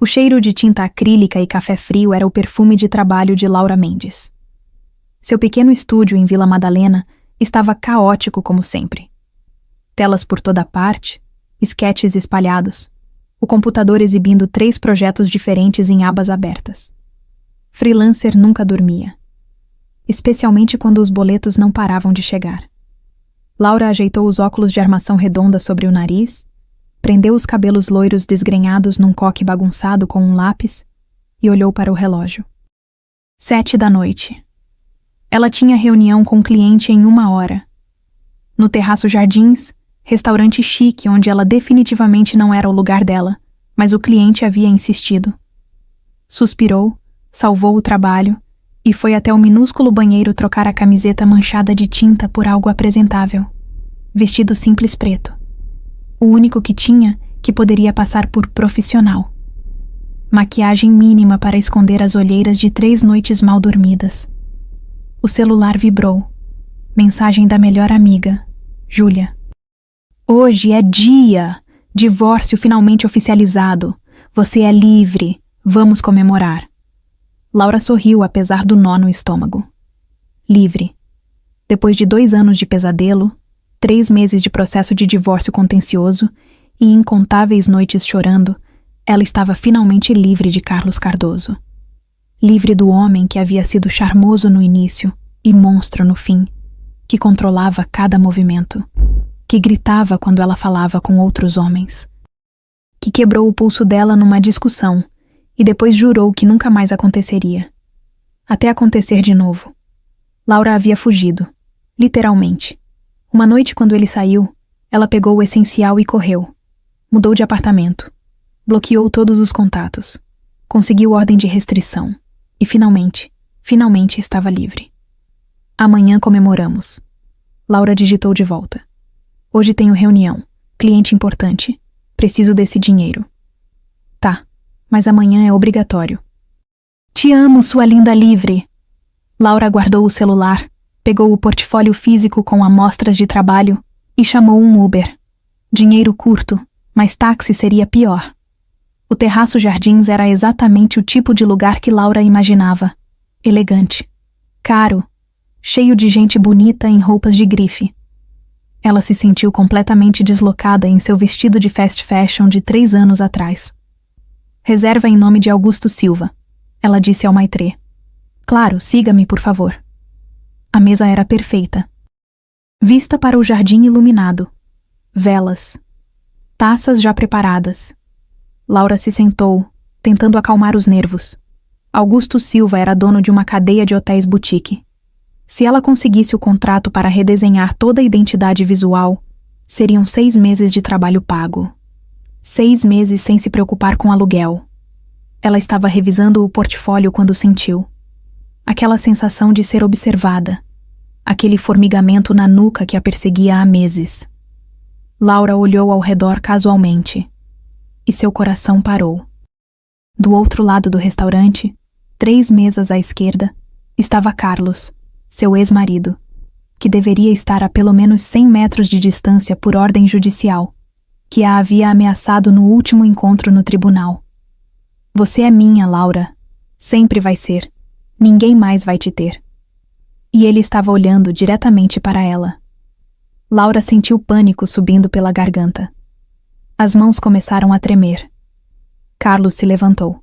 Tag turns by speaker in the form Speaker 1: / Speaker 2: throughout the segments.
Speaker 1: O cheiro de tinta acrílica e café frio era o perfume de trabalho de Laura Mendes. Seu pequeno estúdio em Vila Madalena estava caótico como sempre. Telas por toda parte, esquetes espalhados, o computador exibindo 3 projetos diferentes em abas abertas. Freelancer nunca dormia, especialmente quando os boletos não paravam de chegar. Laura ajeitou os óculos de armação redonda sobre o nariz, prendeu os cabelos loiros desgrenhados num coque bagunçado com um lápis e olhou para o relógio. 7 da noite. Ela tinha reunião com o cliente em 1 hora. No Terraço Jardins, restaurante chique onde ela definitivamente não era o lugar dela, mas o cliente havia insistido. Suspirou, salvou o trabalho e foi até o minúsculo banheiro trocar a camiseta manchada de tinta por algo apresentável. Vestido simples preto. O único que tinha que poderia passar por profissional. Maquiagem mínima para esconder as olheiras de 3 noites mal dormidas. O celular vibrou. Mensagem da melhor amiga, Júlia. Hoje é dia! Divórcio finalmente oficializado. Você é livre. Vamos comemorar. Laura sorriu apesar do nó no estômago. Livre. Depois de 2 anos de pesadelo, 3 meses de processo de divórcio contencioso e incontáveis noites chorando, ela estava finalmente livre de Carlos Cardoso. Livre do homem que havia sido charmoso no início e monstro no fim, que controlava cada movimento, que gritava quando ela falava com outros homens, que quebrou o pulso dela numa discussão e depois jurou que nunca mais aconteceria. Até acontecer de novo. Laura havia fugido, literalmente. Uma noite, quando ele saiu, ela pegou o essencial e correu. Mudou de apartamento. Bloqueou todos os contatos. Conseguiu ordem de restrição. E finalmente estava livre. Amanhã comemoramos. Laura digitou de volta. Hoje tenho reunião. Cliente importante. Preciso desse dinheiro. Tá, mas amanhã é obrigatório. Te amo, sua linda livre. Laura guardou o celular, pegou o portfólio físico com amostras de trabalho e chamou um Uber. Dinheiro curto, mas táxi seria pior. O Terraço Jardins era exatamente o tipo de lugar que Laura imaginava. Elegante, caro, cheio de gente bonita em roupas de grife. Ela se sentiu completamente deslocada em seu vestido de fast fashion de 3 anos atrás. Reserva em nome de Augusto Silva, ela disse ao maitrê. Claro, siga-me, por favor. A mesa era perfeita. Vista para o jardim iluminado. Velas. Taças já preparadas. Laura se sentou, tentando acalmar os nervos. Augusto Silva era dono de uma cadeia de hotéis boutique. Se ela conseguisse o contrato para redesenhar toda a identidade visual, seriam 6 meses de trabalho pago. 6 meses sem se preocupar com aluguel. Ela estava revisando o portfólio quando sentiu. Aquela sensação de ser observada. Aquele formigamento na nuca que a perseguia há meses. Laura olhou ao redor casualmente. E seu coração parou. Do outro lado do restaurante, 3 mesas à esquerda, estava Carlos, seu ex-marido, que deveria estar a pelo menos 100 metros de distância por ordem judicial, que a havia ameaçado no último encontro no tribunal. Você é minha, Laura. Sempre vai ser. Ninguém mais vai te ter. E ele estava olhando diretamente para ela. Laura sentiu pânico subindo pela garganta. As mãos começaram a tremer. Carlos se levantou.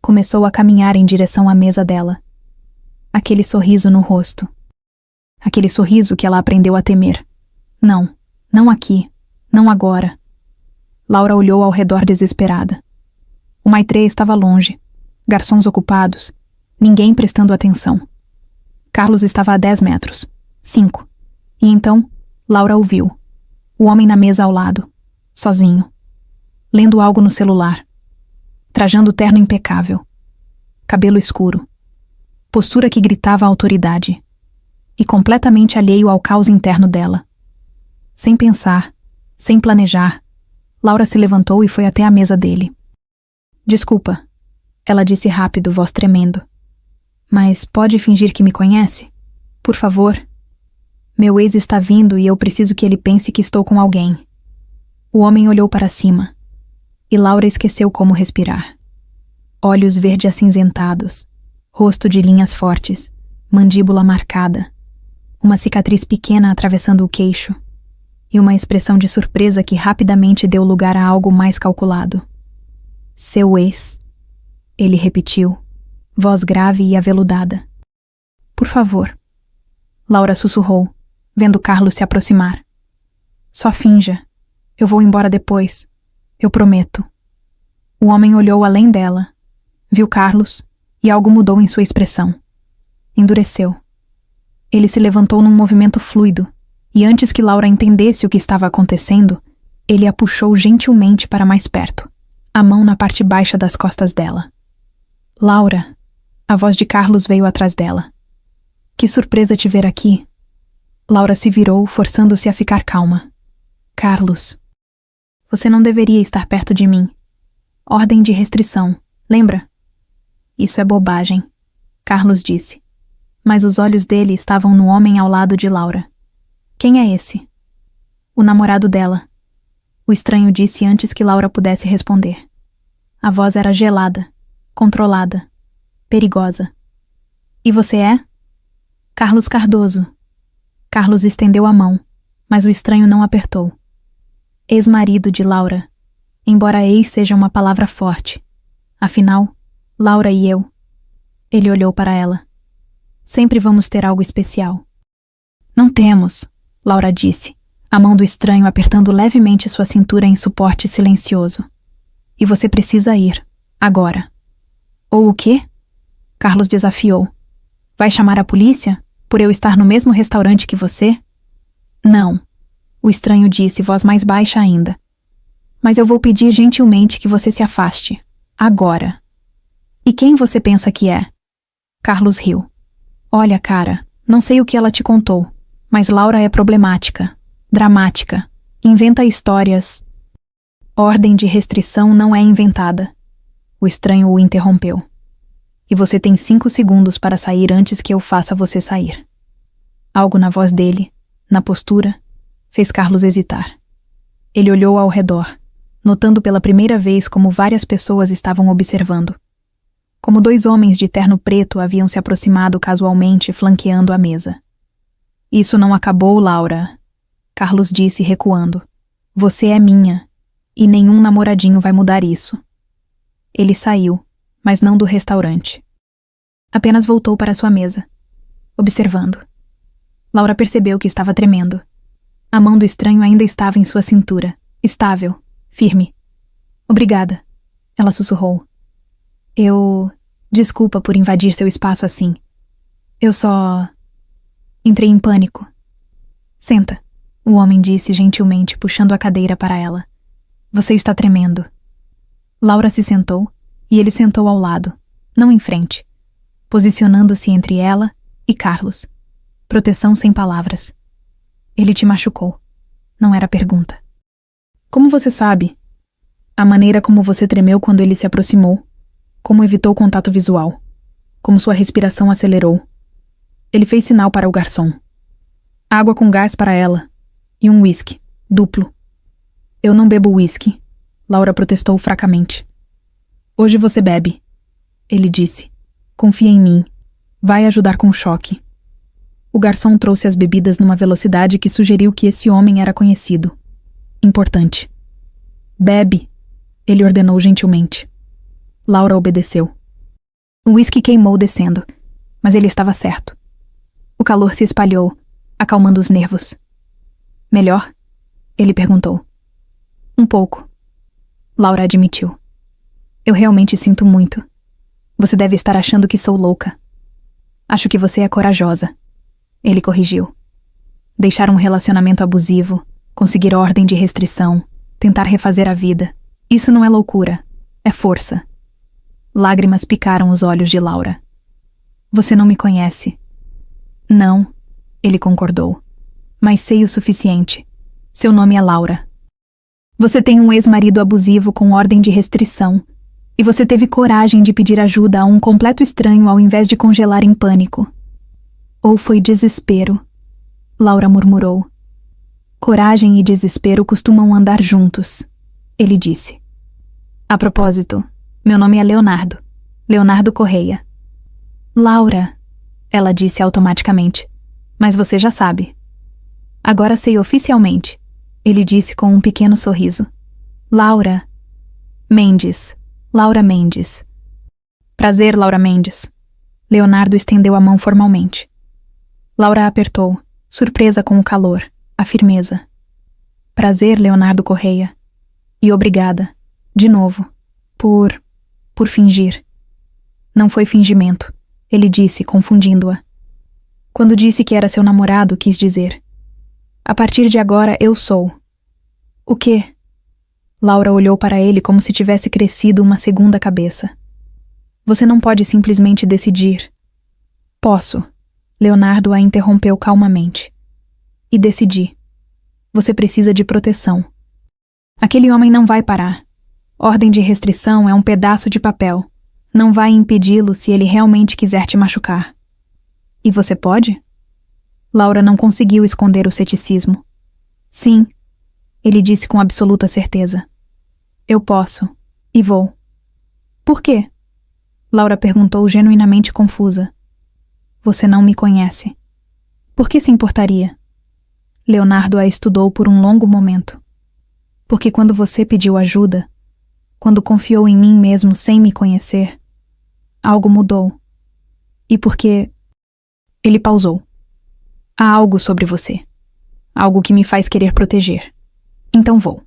Speaker 1: Começou a caminhar em direção à mesa dela. Aquele sorriso no rosto. Aquele sorriso que ela aprendeu a temer. Não, não aqui, não agora. Laura olhou ao redor desesperada. O maitrê estava longe. Garçons ocupados. Ninguém prestando atenção. Carlos estava a 10 metros. 5. E então, Laura ouviu. O homem na mesa ao lado. Sozinho. Lendo algo no celular. Trajando terno impecável. Cabelo escuro. Postura que gritava a autoridade. E completamente alheio ao caos interno dela. Sem pensar, sem planejar, Laura se levantou e foi até a mesa dele. Desculpa, ela disse rápido, voz tremendo. Mas pode fingir que me conhece? Por favor. Meu ex está vindo e eu preciso que ele pense que estou com alguém. O homem olhou para cima. E Laura esqueceu como respirar. olhos verde acinzentados, rosto de linhas fortes, mandíbula marcada, uma cicatriz pequena atravessando o queixo e uma expressão de surpresa que rapidamente deu lugar a algo mais calculado. Seu ex, ele repetiu, voz grave e aveludada. Por favor, Laura sussurrou, vendo Carlos se aproximar. Só finja. Eu vou embora depois. Eu prometo. O homem olhou além dela, viu Carlos e algo mudou em sua expressão. Endureceu. Ele se levantou num movimento fluido e antes que Laura entendesse o que estava acontecendo, ele a puxou gentilmente para mais perto, a mão na parte baixa das costas dela. Laura, a voz de Carlos veio atrás dela. Que surpresa te ver aqui. Laura se virou, forçando-se a ficar calma. Carlos, você não deveria estar perto de mim. Ordem de restrição, lembra? Isso é bobagem, Carlos disse. Mas os olhos dele estavam no homem ao lado de Laura. Quem é esse? O namorado dela. O estranho disse antes que Laura pudesse responder. A voz era gelada, controlada, perigosa. E você é? Carlos Cardoso. Carlos estendeu a mão, mas o estranho não apertou. Ex-marido de Laura, embora ex seja uma palavra forte. Afinal, Laura e eu. Ele olhou para ela. Sempre vamos ter algo especial. Não temos, Laura disse, a mão do estranho apertando levemente sua cintura em suporte silencioso. E você precisa ir, agora. Ou o quê? Carlos desafiou. Vai chamar a polícia? Por eu estar no mesmo restaurante que você? Não, o estranho disse, voz mais baixa ainda. Mas eu vou pedir gentilmente que você se afaste. Agora. E quem você pensa que é? Carlos riu. Olha, cara, não sei o que ela te contou, mas Laura é problemática, dramática, inventa histórias. Ordem de restrição não é inventada. O estranho o interrompeu. E você tem 5 segundos para sair antes que eu faça você sair. Algo na voz dele, na postura, fez Carlos hesitar. Ele olhou ao redor, notando pela primeira vez como várias pessoas estavam observando. Como 2 homens de terno preto haviam se aproximado casualmente, flanqueando a mesa. Isso não acabou, Laura, Carlos disse recuando. Você é minha, e nenhum namoradinho vai mudar isso. Ele saiu, mas não do restaurante. Apenas voltou para sua mesa, observando. Laura percebeu que estava tremendo. A mão do estranho ainda estava em sua cintura, estável, firme. Obrigada, ela sussurrou. Desculpa por invadir seu espaço assim. Eu só... Entrei em pânico. Senta, o homem disse gentilmente, puxando a cadeira para ela. Você está tremendo. Laura se sentou e ele sentou ao lado, não em frente, posicionando-se entre ela e Carlos. Proteção sem palavras. Ele te machucou. Não era pergunta. Como você sabe? A maneira como você tremeu quando ele se aproximou. Como evitou contato visual. Como sua respiração acelerou. Ele fez sinal para o garçom. Água com gás para ela. E um whisky, duplo. Eu não bebo whisky, Laura protestou fracamente. Hoje você bebe, ele disse. Confia em mim. Vai ajudar com o choque. O garçom trouxe as bebidas numa velocidade que sugeriu que esse homem era conhecido. Importante. Bebe, ele ordenou gentilmente. Laura obedeceu. O whisky queimou descendo, mas ele estava certo. O calor se espalhou, acalmando os nervos. Melhor? Ele perguntou. Um pouco. Laura admitiu. Eu realmente sinto muito. Você deve estar achando que sou louca. Acho que você é corajosa. Ele corrigiu. Deixar um relacionamento abusivo, conseguir ordem de restrição, tentar refazer a vida. Isso não é loucura, é força. Lágrimas picaram os olhos de Laura. Você não me conhece. Não, ele concordou. Mas sei o suficiente. Seu nome é Laura. Você tem um ex-marido abusivo com ordem de restrição. E você teve coragem de pedir ajuda a um completo estranho ao invés de congelar em pânico. Ou foi desespero? Laura murmurou. Coragem e desespero costumam andar juntos, ele disse. A propósito, meu nome é Leonardo. Leonardo Correia. Laura, ela disse automaticamente. Mas você já sabe. Agora sei oficialmente, ele disse com um pequeno sorriso. Laura Mendes. Laura Mendes. Prazer, Laura Mendes. Leonardo estendeu a mão formalmente. Laura apertou, surpresa com o calor, a firmeza. Prazer, Leonardo Correia. E obrigada, de novo, por fingir. Não foi fingimento, ele disse, confundindo-a. Quando disse que era seu namorado, quis dizer. A partir de agora eu sou. O quê? Laura olhou para ele como se tivesse crescido uma segunda cabeça. Você não pode simplesmente decidir. Posso. Leonardo a interrompeu calmamente. E decidi. Você precisa de proteção. Aquele homem não vai parar. Ordem de restrição é um pedaço de papel. Não vai impedi-lo se ele realmente quiser te machucar. E você pode? Laura não conseguiu esconder o ceticismo. Sim, ele disse com absoluta certeza. Eu posso. E vou. Por quê? Laura perguntou genuinamente confusa. Você não me conhece. Por que se importaria? Leonardo a estudou por um longo momento. Porque quando você pediu ajuda, quando confiou em mim mesmo sem me conhecer, algo mudou. E porque... Ele pausou. Há algo sobre você. Algo que me faz querer proteger. Então vou.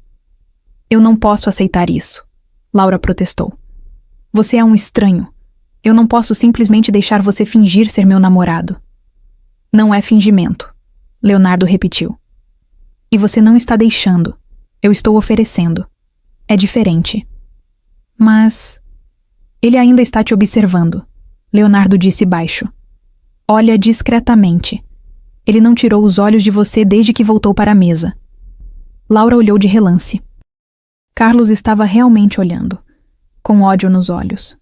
Speaker 1: Eu não posso aceitar isso, Laura protestou. Você é um estranho. Eu não posso simplesmente deixar você fingir ser meu namorado. Não é fingimento, Leonardo repetiu. E você não está deixando. Eu estou oferecendo. É diferente. Mas... Ele ainda está te observando, Leonardo disse baixo. Olha discretamente. Ele não tirou os olhos de você desde que voltou para a mesa. Laura olhou de relance. Carlos estava realmente olhando, com ódio nos olhos.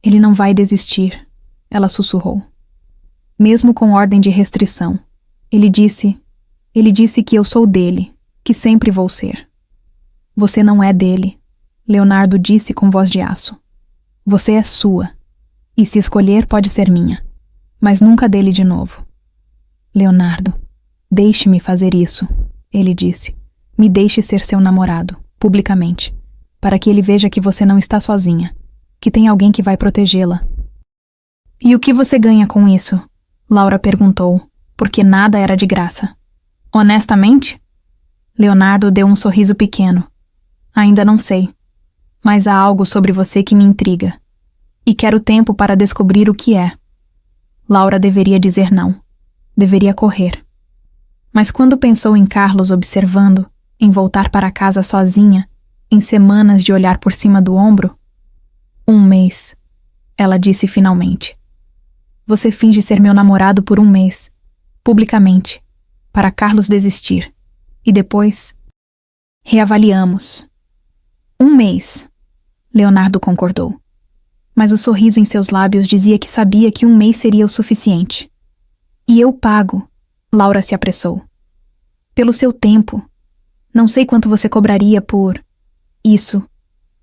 Speaker 1: Ele não vai desistir, ela sussurrou. Mesmo com ordem de restrição, ele disse que eu sou dele, que sempre vou ser. Você não é dele, Leonardo disse com voz de aço. Você é sua, e se escolher pode ser minha, mas nunca dele de novo. Leonardo, deixe-me fazer isso, ele disse. Me deixe ser seu namorado, publicamente, para que ele veja que você não está sozinha, que tem alguém que vai protegê-la. E o que você ganha com isso? Laura perguntou, porque nada era de graça. Honestamente? Leonardo deu um sorriso pequeno. Ainda não sei, mas há algo sobre você que me intriga. E quero tempo para descobrir o que é. Laura deveria dizer não. Deveria correr. Mas quando pensou em Carlos observando, em voltar para casa sozinha, em semanas de olhar por cima do ombro... 1 mês, ela disse finalmente. Você finge ser meu namorado por 1 mês, publicamente, para Carlos desistir. E depois... Reavaliamos. 1 mês, Leonardo concordou. Mas o sorriso em seus lábios dizia que sabia que 1 mês seria o suficiente. E eu pago, Laura se apressou. Pelo seu tempo. Não sei quanto você cobraria por... isso,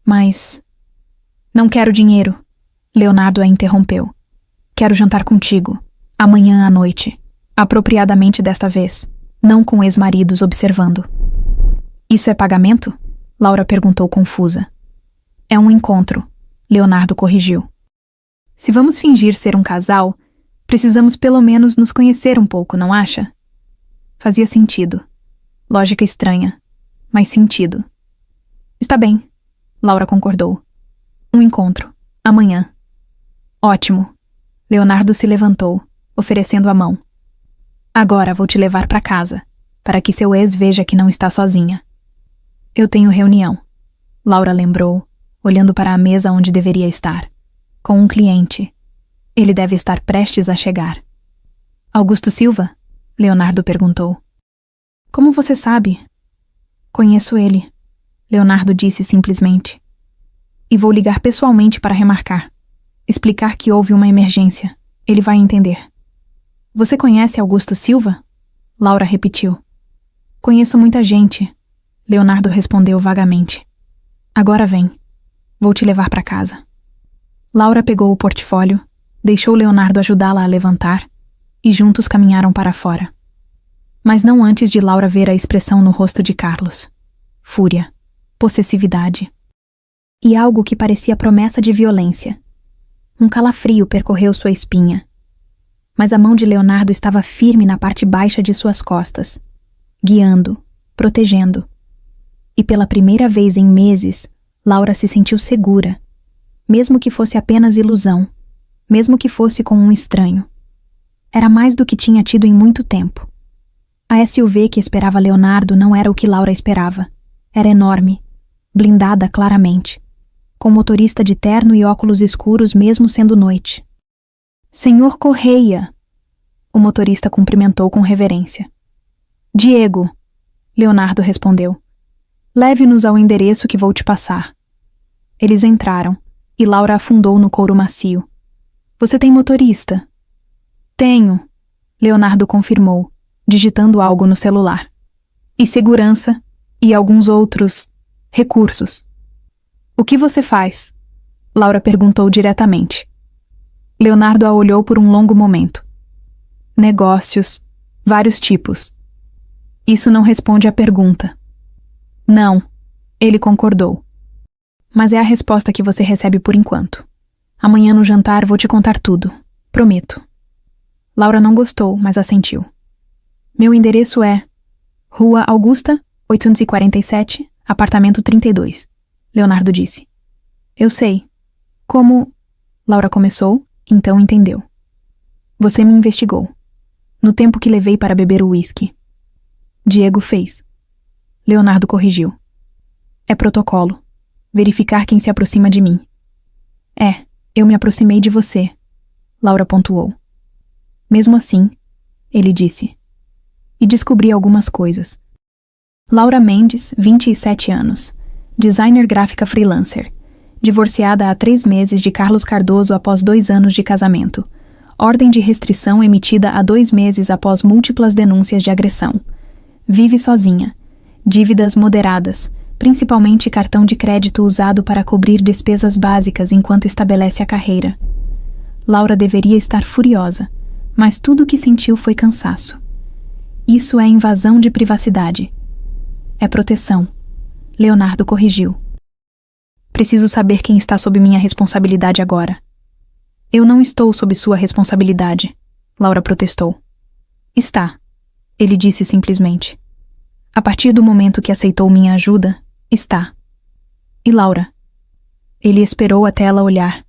Speaker 1: mas... Não quero dinheiro, Leonardo a interrompeu. Quero jantar contigo, amanhã à noite, apropriadamente desta vez, não com ex-maridos observando. Isso é pagamento? Laura perguntou confusa. É um encontro, Leonardo corrigiu. Se vamos fingir ser um casal, precisamos pelo menos nos conhecer um pouco, não acha? Fazia sentido. Lógica estranha, mas sentido. Está bem, Laura concordou. Um encontro, amanhã. Ótimo. Leonardo se levantou, oferecendo a mão. Agora vou te levar para casa, para que seu ex veja que não está sozinha. Eu tenho reunião, Laura lembrou, olhando para a mesa onde deveria estar. Com um cliente. Ele deve estar prestes a chegar. Augusto Silva? Leonardo perguntou. Como você sabe? Conheço ele, Leonardo disse simplesmente. E vou ligar pessoalmente para remarcar. Explicar que houve uma emergência. Ele vai entender. Você conhece Augusto Silva? Laura repetiu. Conheço muita gente, Leonardo respondeu vagamente. Agora vem. Vou te levar para casa. Laura pegou o portfólio, deixou Leonardo ajudá-la a levantar e juntos caminharam para fora. Mas não antes de Laura ver a expressão no rosto de Carlos. Fúria, possessividade. E algo que parecia promessa de violência. Um calafrio percorreu sua espinha. Mas a mão de Leonardo estava firme na parte baixa de suas costas, guiando, protegendo. E pela primeira vez em meses, Laura se sentiu segura, mesmo que fosse apenas ilusão, mesmo que fosse com um estranho. Era mais do que tinha tido em muito tempo. A SUV que esperava Leonardo não era o que Laura esperava. Era enorme, blindada claramente, com motorista de terno e óculos escuros mesmo sendo noite. Senhor Correia! O motorista cumprimentou com reverência. Diego! Leonardo respondeu. Leve-nos ao endereço que vou te passar. Eles entraram, e Laura afundou no couro macio. Você tem motorista? Tenho, Leonardo confirmou, digitando algo no celular. E segurança, e alguns outros recursos. O que você faz? Laura perguntou diretamente. Leonardo a olhou por um longo momento. Negócios, vários tipos. Isso não responde à pergunta. Não, ele concordou. Mas é a resposta que você recebe por enquanto. Amanhã no jantar vou te contar tudo, prometo. Laura não gostou, mas assentiu. Meu endereço é Rua Augusta, 847, apartamento 32, Leonardo disse. Eu sei. Como... Laura começou, então entendeu. Você me investigou. No tempo que levei para beber o uísque. Diego fez. Leonardo corrigiu. É protocolo. Verificar quem se aproxima de mim. É, eu me aproximei de você. Laura pontuou. Mesmo assim, ele disse. E descobri algumas coisas. Laura Mendes, 27 anos. Designer gráfica freelancer. Divorciada há 3 meses de Carlos Cardoso após 2 anos de casamento. Ordem de restrição emitida há 2 meses após múltiplas denúncias de agressão. Vive sozinha. Dívidas moderadas, principalmente cartão de crédito usado para cobrir despesas básicas enquanto estabelece a carreira. Laura deveria estar furiosa, mas tudo o que sentiu foi cansaço. Isso é invasão de privacidade. É proteção. Leonardo corrigiu. Preciso saber quem está sob minha responsabilidade agora. Eu não estou sob sua responsabilidade, Laura protestou. Está, ele disse simplesmente. A partir do momento que aceitou minha ajuda, está. E Laura? Ele esperou até ela olhar.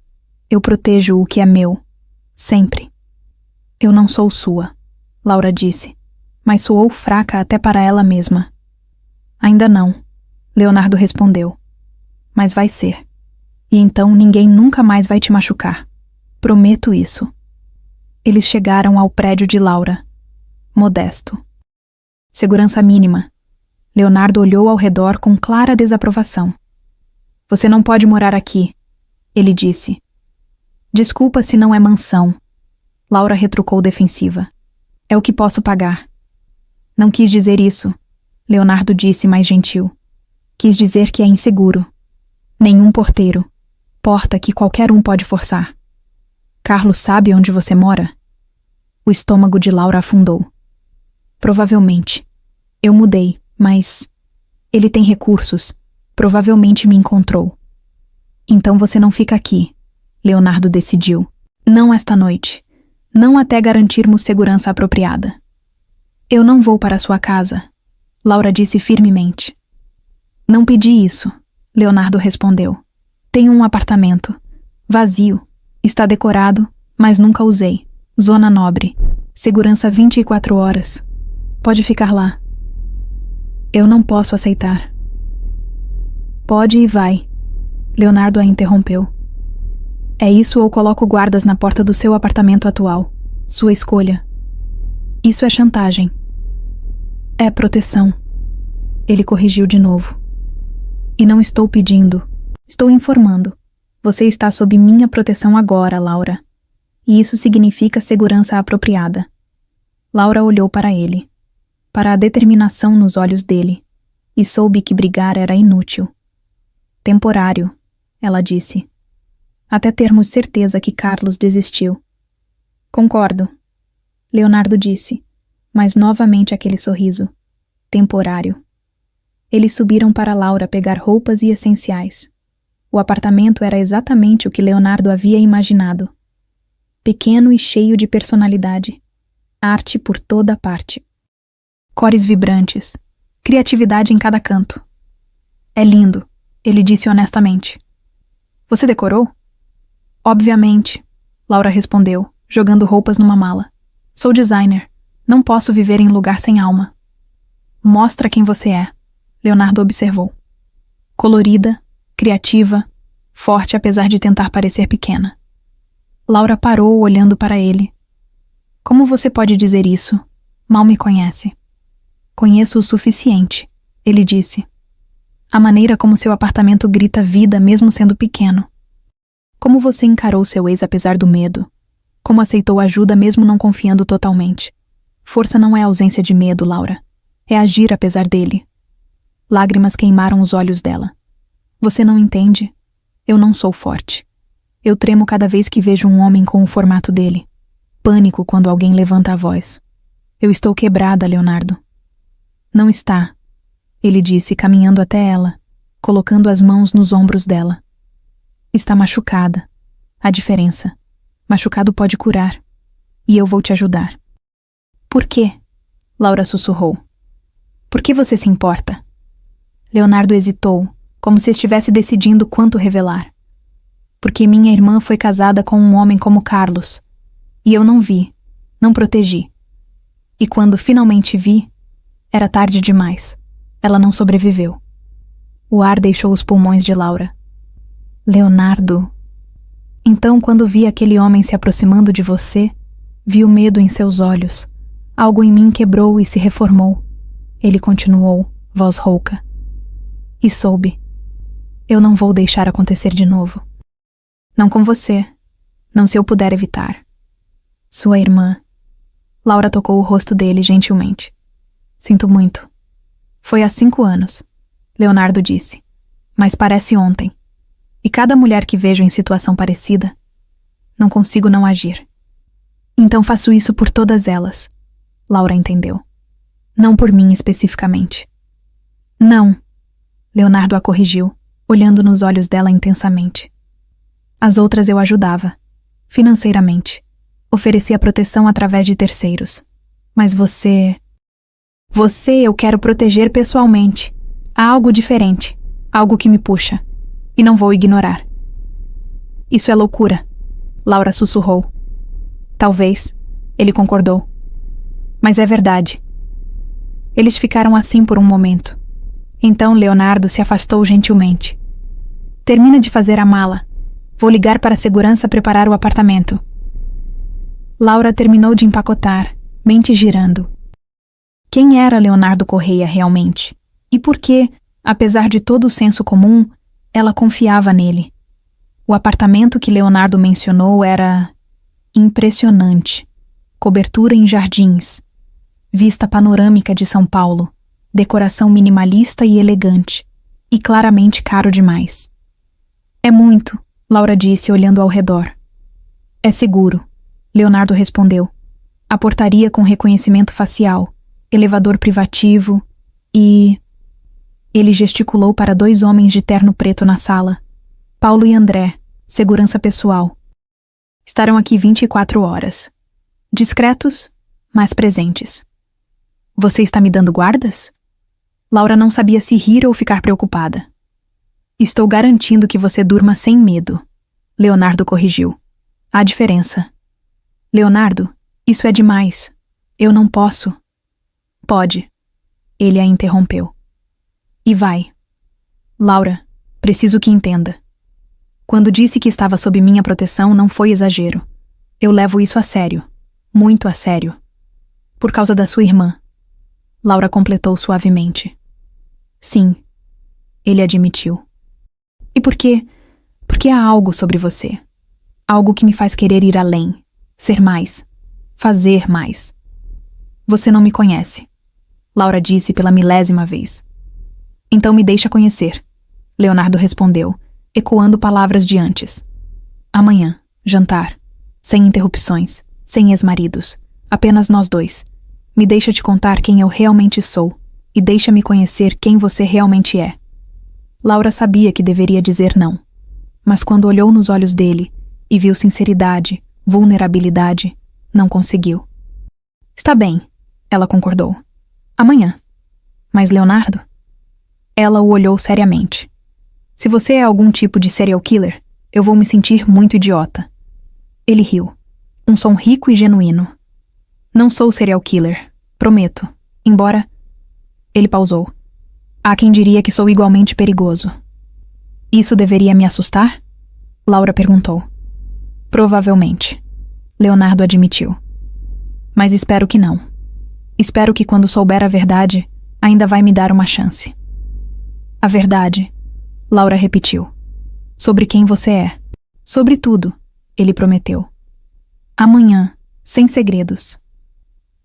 Speaker 1: Eu protejo o que é meu. Sempre. Eu não sou sua, Laura disse, mas soou fraca até para ela mesma. Ainda não, Leonardo respondeu. Mas vai ser. E então ninguém nunca mais vai te machucar. Prometo isso. Eles chegaram ao prédio de Laura. Modesto. Segurança mínima. Leonardo olhou ao redor com clara desaprovação. Você não pode morar aqui, ele disse. Desculpa se não é mansão. Laura retrucou defensiva. É o que posso pagar. Não quis dizer isso, Leonardo disse mais gentil. Quis dizer que é inseguro. Nenhum porteiro. Porta que qualquer um pode forçar. Carlos sabe onde você mora? O estômago de Laura afundou. Provavelmente. Eu mudei, mas... Ele tem recursos. Provavelmente me encontrou. Então você não fica aqui, Leonardo decidiu. Não esta noite. Não até garantirmos segurança apropriada. Eu não vou para sua casa, Laura disse firmemente. Não pedi isso, Leonardo respondeu. Tenho um apartamento. Vazio. Está decorado, mas nunca usei. Zona nobre. Segurança 24 horas. Pode ficar lá. Eu não posso aceitar. Pode e vai. Leonardo a interrompeu. É isso ou coloco guardas na porta do seu apartamento atual. Sua escolha. Isso é chantagem. É proteção. Ele corrigiu de novo. E não estou pedindo. Estou informando. Você está sob minha proteção agora, Laura. E isso significa segurança apropriada. Laura olhou para ele, para a determinação nos olhos dele, e soube que brigar era inútil. Temporário, ela disse. até termos certeza que Carlos desistiu. Concordo, Leonardo disse, mas novamente aquele sorriso. Temporário. Eles subiram para Laura pegar roupas e essenciais. O apartamento era exatamente o que Leonardo havia imaginado. Pequeno e cheio de personalidade. Arte por toda parte. Cores vibrantes. Criatividade em cada canto. É lindo, ele disse honestamente. Você decorou? Obviamente, Laura respondeu, jogando roupas numa mala. Sou designer. Não posso viver em lugar sem alma. Mostra quem você é, Leonardo observou. Colorida, criativa, forte apesar de tentar parecer pequena. Laura parou olhando para ele. Como você pode dizer isso? Mal me conhece. Conheço o suficiente, ele disse. A maneira como seu apartamento grita vida mesmo sendo pequeno. Como você encarou seu ex apesar do medo? Como aceitou ajuda mesmo não confiando totalmente? Força não é ausência de medo, Laura. É agir apesar dele. Lágrimas queimaram os olhos dela. Você não entende? Eu não sou forte. Eu tremo cada vez que vejo um homem com o formato dele. Pânico quando alguém levanta a voz. Eu estou quebrada, Leonardo. Não está, ele disse, caminhando até ela, colocando as mãos nos ombros dela. Está machucada. A diferença. Machucado pode curar. E eu vou te ajudar. Por quê? Laura sussurrou. Por que você se importa? Leonardo hesitou, como se estivesse decidindo quanto revelar. Porque minha irmã foi casada com um homem como Carlos. E eu não vi, não protegi. E quando finalmente vi, era tarde demais. Ela não sobreviveu. O ar deixou os pulmões de Laura. Leonardo. Então, quando vi aquele homem se aproximando de você, vi o medo em seus olhos. Algo em mim quebrou e se reformou. Ele continuou, voz rouca. E soube. Eu não vou deixar acontecer de novo. Não com você. Não se eu puder evitar. Sua irmã. Laura tocou o rosto dele gentilmente. Sinto muito. Foi há 5 anos, Leonardo disse. Mas parece ontem. E cada mulher que vejo em situação parecida, não consigo não agir. Então faço isso por todas elas. Laura entendeu. Não por mim especificamente. Não, Leonardo a corrigiu, olhando nos olhos dela intensamente. As outras eu ajudava, financeiramente. Oferecia proteção através de terceiros. Mas você eu quero proteger pessoalmente. Há algo diferente, algo que me puxa. E não vou ignorar. Isso é loucura, Laura sussurrou. Talvez, ele concordou. Mas é verdade. Eles ficaram assim por um momento. Então Leonardo se afastou gentilmente. Termina de fazer a mala. Vou ligar para a segurança preparar o apartamento. Laura terminou de empacotar, mente girando. Quem era Leonardo Correia realmente? E por que, apesar de todo o senso comum, ela confiava nele? O apartamento que Leonardo mencionou era impressionante. Cobertura em jardins. Vista panorâmica de São Paulo. Decoração minimalista e elegante. E claramente caro demais. É muito, Laura disse olhando ao redor. É seguro, Leonardo respondeu. A portaria com reconhecimento facial. Elevador privativo e... Ele gesticulou para 2 homens de terno preto na sala. Paulo e André, segurança pessoal. Estarão aqui 24 horas. Discretos, mas presentes. Você está me dando guardas? Laura não sabia se rir ou ficar preocupada. Estou garantindo que você durma sem medo, Leonardo corrigiu. Há diferença. Leonardo, isso é demais. Eu não posso. Pode. Ele a interrompeu. E vai. Laura, preciso que entenda. Quando disse que estava sob minha proteção, não foi exagero. Eu levo isso a sério. Muito a sério. Por causa da sua irmã. Laura completou suavemente. Sim. Ele admitiu. E por quê? Porque há algo sobre você. Algo que me faz querer ir além. Ser mais. Fazer mais. Você não me conhece. Laura disse pela 1000ª vez. Então me deixa conhecer, Leonardo respondeu, ecoando palavras de antes. Amanhã, jantar. Sem interrupções, sem ex-maridos. Apenas nós dois. Me deixa te contar quem eu realmente sou. E deixa-me conhecer quem você realmente é. Laura sabia que deveria dizer não. Mas quando olhou nos olhos dele e viu sinceridade, vulnerabilidade, não conseguiu. Está bem, ela concordou. Amanhã. Mas Leonardo? Ela o olhou seriamente. Se você é algum tipo de serial killer, eu vou me sentir muito idiota. Ele riu. Um som rico e genuíno. Não sou serial killer, prometo. Embora... Ele pausou. Há quem diria que sou igualmente perigoso. Isso deveria me assustar? Laura perguntou. Provavelmente. Leonardo admitiu. Mas espero que não. Espero que quando souber a verdade, ainda vai me dar uma chance. A verdade, Laura repetiu. Sobre quem você é. Sobre tudo, ele prometeu. Amanhã, sem segredos.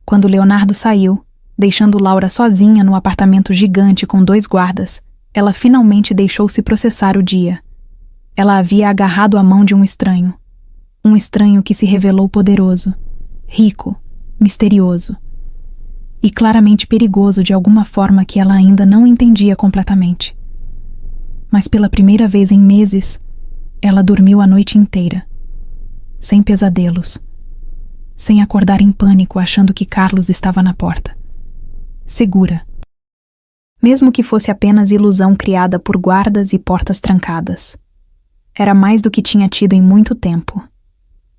Speaker 1: Quando Leonardo saiu, deixando Laura sozinha no apartamento gigante com 2 guardas, ela finalmente deixou-se processar o dia. Ela havia agarrado a mão de um estranho. Um estranho que se revelou poderoso, rico, misterioso. E claramente perigoso de alguma forma que ela ainda não entendia completamente. Mas pela primeira vez em meses, ela dormiu a noite inteira. Sem pesadelos. Sem acordar em pânico achando que Carlos estava na porta. Segura. Mesmo que fosse apenas ilusão criada por guardas e portas trancadas. Era mais do que tinha tido em muito tempo.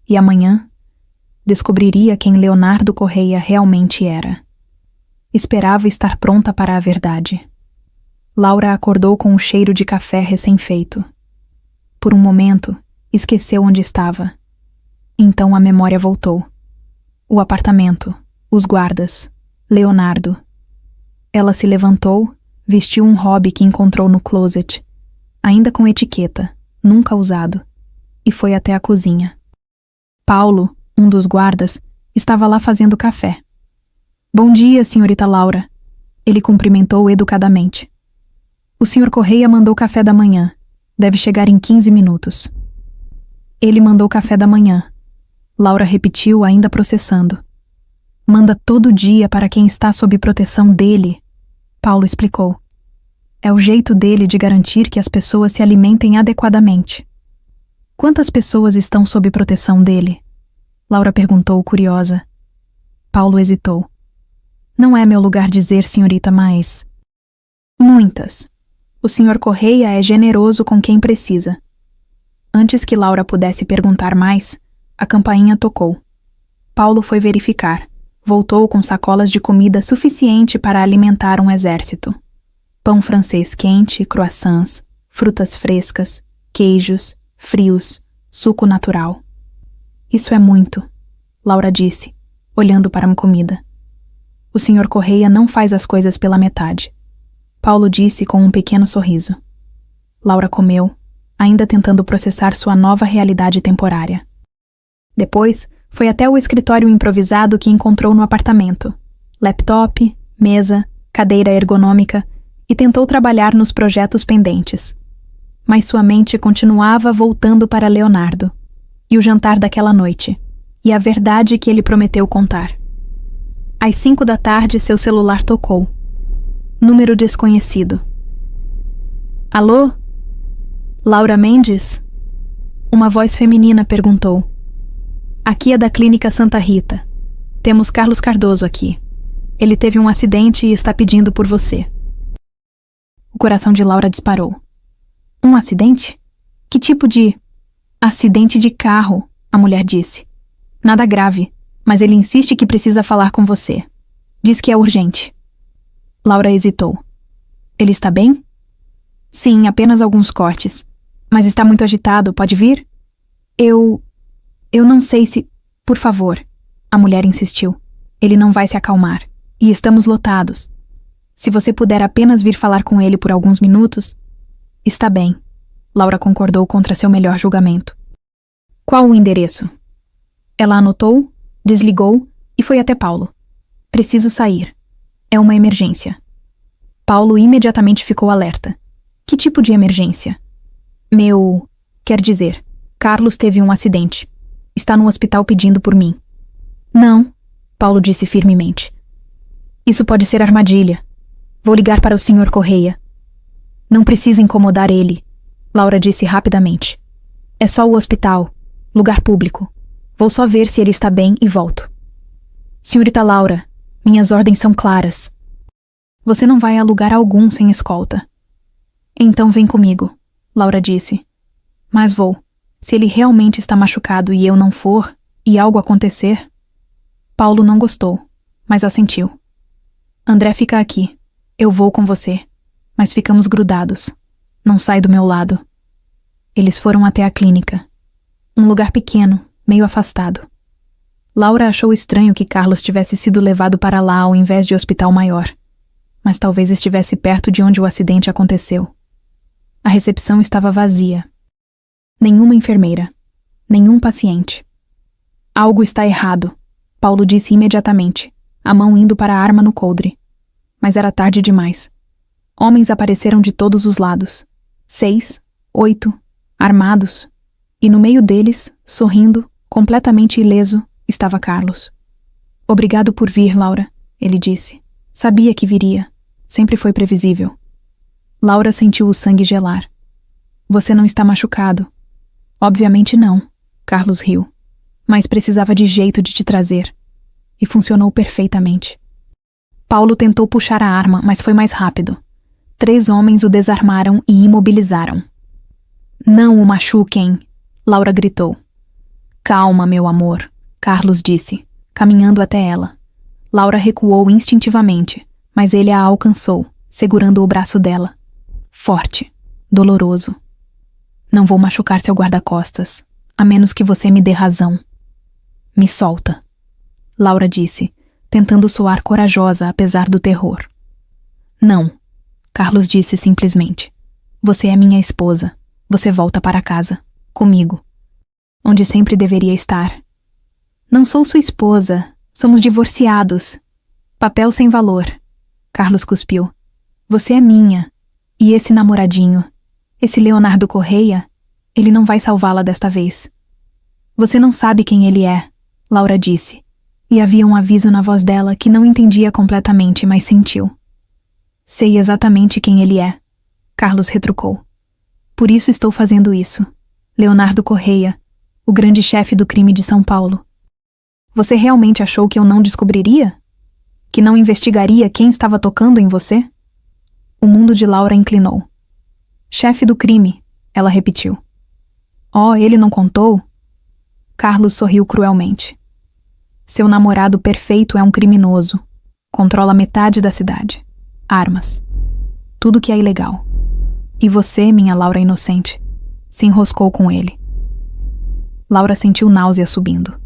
Speaker 1: E amanhã, descobriria quem Leonardo Correia realmente era. Esperava estar pronta para a verdade. Laura acordou com um cheiro de café recém-feito. Por um momento, esqueceu onde estava. Então a memória voltou. O apartamento, os guardas, Leonardo. Ela se levantou, vestiu um hobby que encontrou no closet, ainda com etiqueta, nunca usado, e foi até a cozinha. Paulo, um dos guardas, estava lá fazendo café. Bom dia, senhorita Laura. Ele cumprimentou educadamente. O senhor Correia mandou café da manhã. Deve chegar em 15 minutos. Ele mandou café da manhã. Laura repetiu, ainda processando. Manda todo dia para quem está sob proteção dele. Paulo explicou. É o jeito dele de garantir que as pessoas se alimentem adequadamente. Quantas pessoas estão sob proteção dele? Laura perguntou, curiosa. Paulo hesitou. Não é meu lugar dizer, senhorita, mas... Muitas. O senhor Correia é generoso com quem precisa. Antes que Laura pudesse perguntar mais, a campainha tocou. Paulo foi verificar. Voltou com sacolas de comida suficiente para alimentar um exército. Pão francês quente, croissants, frutas frescas, queijos, frios, suco natural. Isso é muito, Laura disse, olhando para a comida. O senhor Correia não faz as coisas pela metade. Paulo disse com um pequeno sorriso. Laura comeu, ainda tentando processar sua nova realidade temporária. Depois, foi até o escritório improvisado que encontrou no apartamento. Laptop, mesa, cadeira ergonômica, e tentou trabalhar nos projetos pendentes. Mas sua mente continuava voltando para Leonardo, e o jantar daquela noite, e a verdade que ele prometeu contar. Às 5 da tarde, seu celular tocou. Número desconhecido. Alô? Laura Mendes? Uma voz feminina perguntou. Aqui é da Clínica Santa Rita. Temos Carlos Cardoso aqui. Ele teve um acidente e está pedindo por você. O coração de Laura disparou. Um acidente? Que tipo de... Acidente de carro, a mulher disse. Nada grave, mas ele insiste que precisa falar com você. Diz que é urgente. Laura hesitou. Ele está bem? Sim, apenas alguns cortes. Mas está muito agitado, pode vir? Eu não sei se... Por favor, a mulher insistiu. Ele não vai se acalmar. E estamos lotados. Se você puder apenas vir falar com ele por alguns minutos... Está bem. Laura concordou contra seu melhor julgamento. Qual o endereço? Ela anotou, desligou e foi até Paulo. Preciso sair. É uma emergência. Paulo imediatamente ficou alerta. Que tipo de emergência? Quer dizer, Carlos teve um acidente. Está no hospital pedindo por mim. Não, Paulo disse firmemente. Isso pode ser armadilha. Vou ligar para o Sr. Correia. Não precisa incomodar ele, Laura disse rapidamente. É só o hospital, lugar público. Vou só ver se ele está bem e volto. Senhorita Laura, minhas ordens são claras. Você não vai a lugar algum sem escolta. Então vem comigo, Laura disse. Mas vou. Se ele realmente está machucado e eu não for, e algo acontecer... Paulo não gostou, mas assentiu. André fica aqui. Eu vou com você. Mas ficamos grudados. Não sai do meu lado. Eles foram até a clínica. Um lugar pequeno, meio afastado. Laura achou estranho que Carlos tivesse sido levado para lá ao invés de hospital maior. Mas talvez estivesse perto de onde o acidente aconteceu. A recepção estava vazia. Nenhuma enfermeira. Nenhum paciente. Algo está errado, Paulo disse imediatamente, a mão indo para a arma no coldre. Mas era tarde demais. Homens apareceram de todos os lados. 6, 8, armados. E no meio deles, sorrindo, completamente ileso, estava Carlos. Obrigado por vir, Laura, ele disse. Sabia que viria. Sempre foi previsível. Laura sentiu o sangue gelar. Você não está machucado. Obviamente não, Carlos riu. Mas precisava de jeito de te trazer. E funcionou perfeitamente. Paulo tentou puxar a arma, mas foi mais rápido. 3 homens o desarmaram e imobilizaram. Não o machuquem, Laura gritou. Calma, meu amor, Carlos disse, caminhando até ela. Laura recuou instintivamente, mas ele a alcançou, segurando o braço dela. Forte, doloroso. Não vou machucar seu guarda-costas, a menos que você me dê razão. Me solta, Laura disse, tentando soar corajosa apesar do terror. Não, Carlos disse simplesmente. Você é minha esposa. Você volta para casa, comigo, onde sempre deveria estar. Não sou sua esposa, somos divorciados. Papel sem valor, Carlos cuspiu. Você é minha. E esse namoradinho, esse Leonardo Correia, ele não vai salvá-la desta vez. Você não sabe quem ele é, Laura disse, e havia um aviso na voz dela que não entendia completamente, mas sentiu. Sei exatamente quem ele é, Carlos retrucou. Por isso estou fazendo isso. Leonardo Correia, o grande chefe do crime de São Paulo. Você realmente achou que eu não descobriria? Que não investigaria quem estava tocando em você? O mundo de Laura inclinou. Chefe do crime, ela repetiu. Oh, ele não contou? Carlos sorriu cruelmente. Seu namorado perfeito é um criminoso. Controla metade da cidade. Armas. Tudo que é ilegal. E você, minha Laura inocente, se enroscou com ele. Laura sentiu náusea subindo.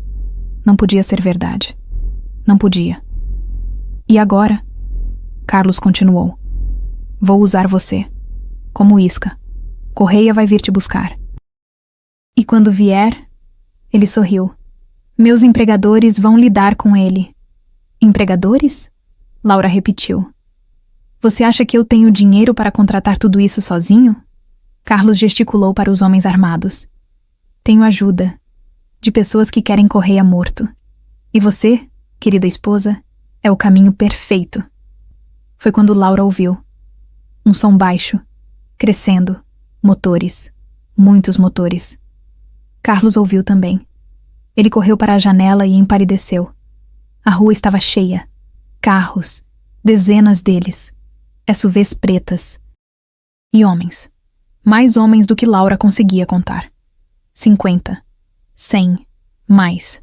Speaker 1: Não podia ser verdade. Não podia. E agora? Carlos continuou. Vou usar você. Como isca. Correia vai vir te buscar. E quando vier... Ele sorriu. Meus empregadores vão lidar com ele. Empregadores? Laura repetiu. Você acha que eu tenho dinheiro para contratar tudo isso sozinho? Carlos gesticulou para os homens armados. Tenho ajuda. De pessoas que querem Correia morto. E você, querida esposa, é o caminho perfeito. Foi quando Laura ouviu. Um som baixo, crescendo, motores, muitos motores. Carlos ouviu também. Ele correu para a janela e empalideceu. A rua estava cheia. Carros, dezenas deles. SUVs pretas. E homens. Mais homens do que Laura conseguia contar. 50, 100, mais.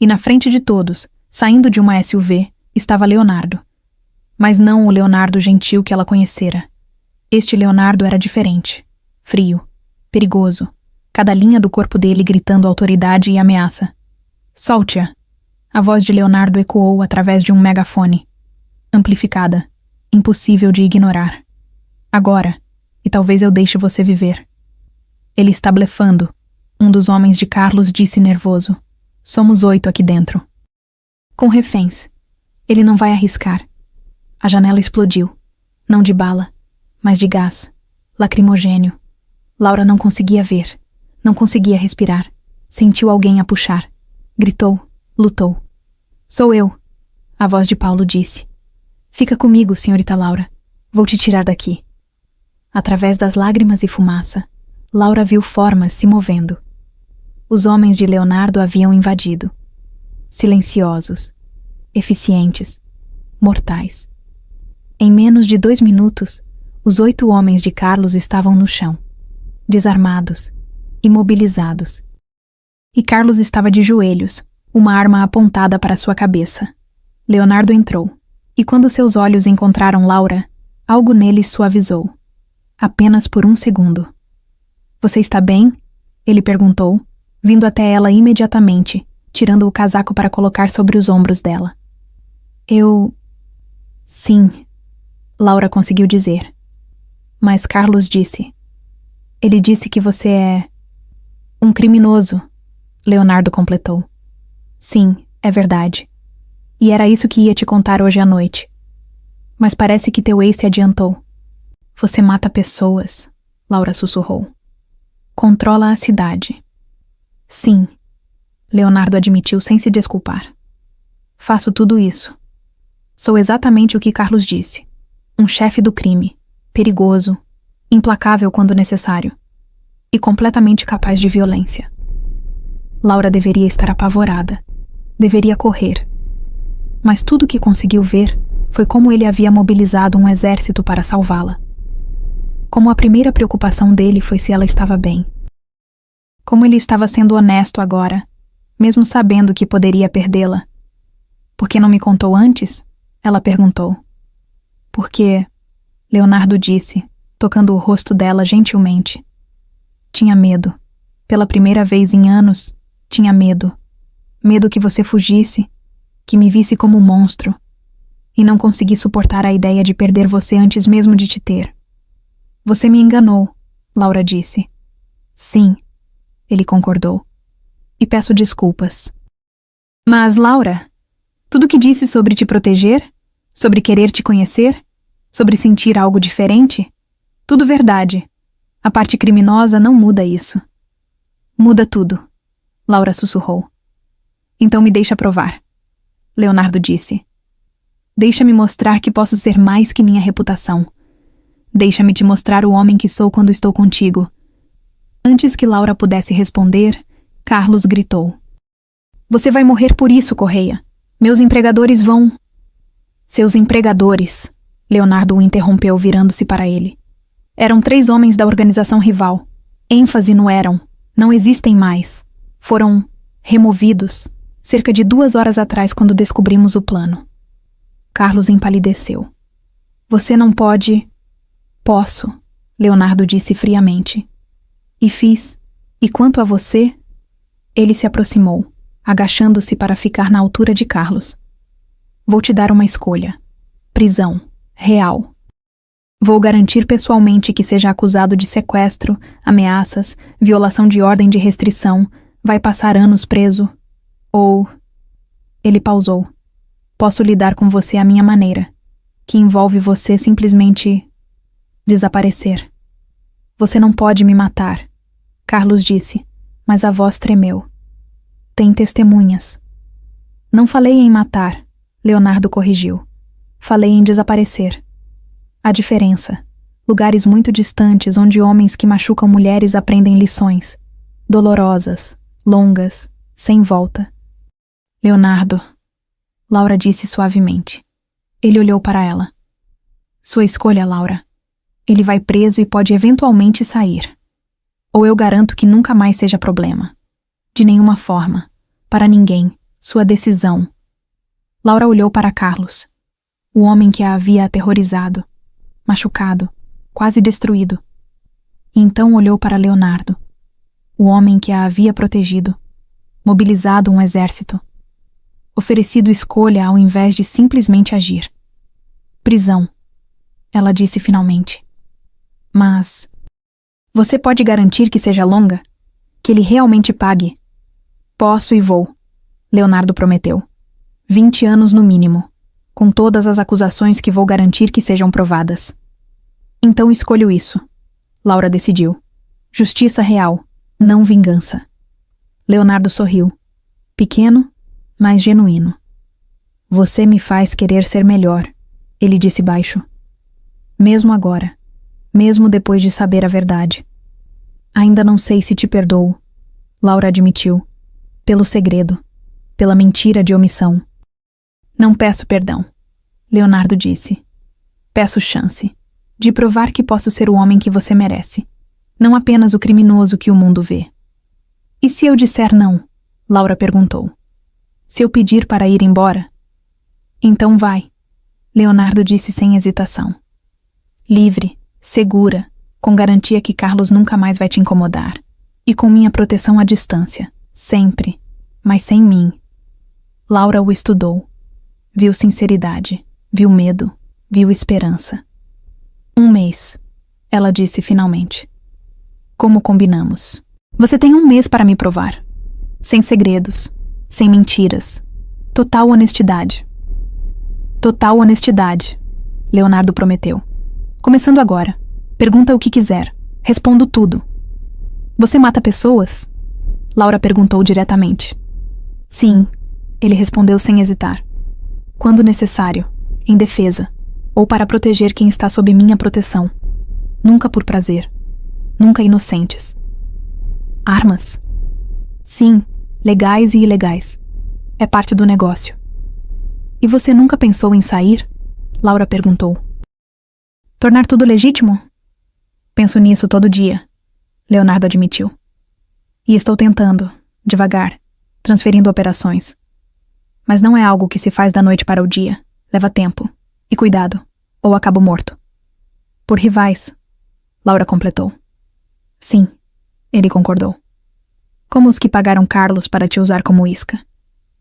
Speaker 1: E na frente de todos, saindo de uma SUV, estava Leonardo. Mas não o Leonardo gentil que ela conhecera. Este Leonardo era diferente. Frio, perigoso. Cada linha do corpo dele gritando autoridade e ameaça. Solte-a! A voz de Leonardo ecoou através de um megafone. Amplificada. Impossível de ignorar. Agora, e talvez eu deixe você viver. Ele está blefando. Um dos homens de Carlos disse nervoso. Somos 8 aqui dentro. Com reféns. Ele não vai arriscar. A janela explodiu. Não de bala, mas de gás. Lacrimogênio. Laura não conseguia ver. Não conseguia respirar. Sentiu alguém a puxar. Gritou. Lutou. Sou eu, a voz de Paulo disse. Fica comigo, senhorita Laura. Vou te tirar daqui. Através das lágrimas e fumaça, Laura viu formas se movendo. Os homens de Leonardo haviam invadido. Silenciosos, eficientes, mortais. Em menos de 2 minutos, os 8 homens de Carlos estavam no chão, desarmados, imobilizados. E Carlos estava de joelhos, uma arma apontada para sua cabeça. Leonardo entrou, e quando seus olhos encontraram Laura, algo nele suavizou. Apenas por 1 segundo. Você está bem? Ele perguntou, vindo até ela imediatamente, tirando o casaco para colocar sobre os ombros dela. Sim, Laura conseguiu dizer. Mas Carlos disse. Ele disse que você é um criminoso, Leonardo completou. Sim, é verdade. E era isso que ia te contar hoje à noite. Mas parece que teu ex se adiantou. Você mata pessoas, Laura sussurrou. Controla a cidade. Sim, Leonardo admitiu sem se desculpar. Faço tudo isso. Sou exatamente o que Carlos disse. Um chefe do crime, perigoso, implacável quando necessário, e completamente capaz de violência. Laura deveria estar apavorada. Deveria correr. Mas tudo o que conseguiu ver foi como ele havia mobilizado um exército para salvá-la. Como a primeira preocupação dele foi se ela estava bem. Como ele estava sendo honesto agora, mesmo sabendo que poderia perdê-la. Por que não me contou antes? Ela perguntou. Porque, Leonardo disse, tocando o rosto dela gentilmente. Tinha medo. Pela primeira vez em anos, tinha medo. Medo que você fugisse, que me visse como um monstro. E não consegui suportar a ideia de perder você antes mesmo de te ter. Você me enganou, Laura disse. Sim, ele concordou. E peço desculpas. Mas, Laura, tudo que disse sobre te proteger, sobre querer te conhecer, sobre sentir algo diferente, tudo verdade. A parte criminosa não muda isso. Muda tudo, Laura sussurrou. Então me deixa provar, Leonardo disse. Deixa-me mostrar que posso ser mais que minha reputação. Deixa-me te mostrar o homem que sou quando estou contigo. Antes que Laura pudesse responder, Carlos gritou. Você vai morrer por isso, Correia. Meus empregadores vão... Seus empregadores, Leonardo o interrompeu virando-se para ele. Eram 3 homens da organização rival. ênfase no eram. Não existem mais. Foram removidos, cerca de 2 horas atrás quando descobrimos o plano. Carlos empalideceu. Você não pode... Posso, Leonardo disse friamente. E fiz. E quanto a você? Ele se aproximou, agachando-se para ficar na altura de Carlos. Vou te dar uma escolha. Prisão. Real. Vou garantir pessoalmente que seja acusado de sequestro, ameaças, violação de ordem de restrição, vai passar anos preso. Ou... Ele pausou. Posso lidar com você à minha maneira, que envolve você simplesmente... desaparecer. Você não pode me matar, Carlos disse, mas a voz tremeu. Tem testemunhas. Não falei em matar, Leonardo corrigiu. Falei em desaparecer. A diferença. Lugares muito distantes onde homens que machucam mulheres aprendem lições. Dolorosas, longas, sem volta. Leonardo, Laura disse suavemente. Ele olhou para ela. Sua escolha, Laura. Ele vai preso e pode eventualmente sair. Ou eu garanto que nunca mais seja problema. De nenhuma forma. Para ninguém. Sua decisão. Laura olhou para Carlos. O homem que a havia aterrorizado. Machucado. Quase destruído. E então olhou para Leonardo. O homem que a havia protegido. Mobilizado um exército. Oferecido escolha ao invés de simplesmente agir. Prisão. Ela disse finalmente. Mas... Você pode garantir que seja longa? Que ele realmente pague? Posso e vou, Leonardo prometeu. 20 anos no mínimo, com todas as acusações que vou garantir que sejam provadas. Então escolho isso, Laura decidiu. Justiça real, Não vingança. Leonardo sorriu. Pequeno, mas genuíno. Você me faz querer ser melhor, ele disse baixo. Mesmo agora. Mesmo depois de saber a verdade. Ainda não sei se te perdoo, Laura admitiu. Pelo segredo. Pela mentira de omissão. Não peço perdão, Leonardo disse. Peço chance. De provar que posso ser o homem que você merece. Não apenas o criminoso que o mundo vê. E se eu disser não? Laura perguntou. Se eu pedir para ir embora? Então vai, Leonardo disse sem hesitação. Livre, segura, com garantia que Carlos nunca mais vai te incomodar. E com minha proteção à distância, sempre, mas sem mim. Laura o estudou. Viu sinceridade, viu medo, viu esperança. 1 mês, ela disse finalmente. Como combinamos. Você tem 1 mês para me provar. Sem segredos, sem mentiras. Total honestidade. Total honestidade, Leonardo prometeu. Começando agora. Pergunta o que quiser. Respondo tudo. Você mata pessoas? Laura perguntou diretamente. Sim, ele respondeu sem hesitar. Quando necessário, em defesa, ou para proteger quem está sob minha proteção. Nunca por prazer. Nunca inocentes. Armas? Sim, legais e ilegais. É parte do negócio. E você nunca pensou em sair? Laura perguntou. Tornar tudo legítimo? Penso nisso todo dia, Leonardo admitiu. E estou tentando, devagar, transferindo operações. Mas não é algo que se faz da noite para o dia. Leva tempo. E cuidado, ou acabo morto. Por rivais, Laura completou. Sim, ele concordou. Como os que pagaram Carlos para te usar como isca.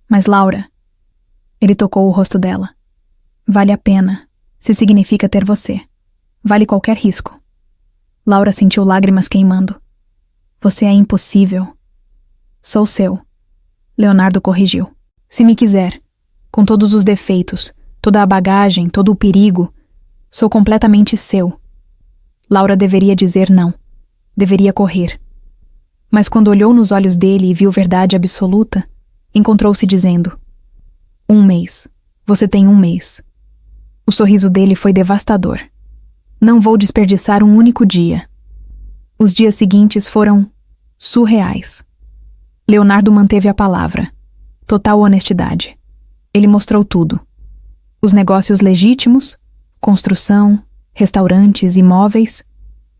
Speaker 1: Mas Laura, ele tocou o rosto dela. Vale a pena, se significa ter você. Vale qualquer risco. Laura sentiu lágrimas queimando. Você é impossível. Sou seu. Leonardo corrigiu. Se me quiser, com todos os defeitos, toda a bagagem, todo o perigo, sou completamente seu. Laura deveria dizer não. Deveria correr. Mas quando olhou nos olhos dele e viu verdade absoluta, encontrou-se dizendo: 1 mês. Você tem 1 mês. O sorriso dele foi devastador. Não vou desperdiçar um único dia. Os dias seguintes foram surreais. Leonardo manteve a palavra. Total honestidade. Ele mostrou tudo. Os negócios legítimos, construção, restaurantes, imóveis,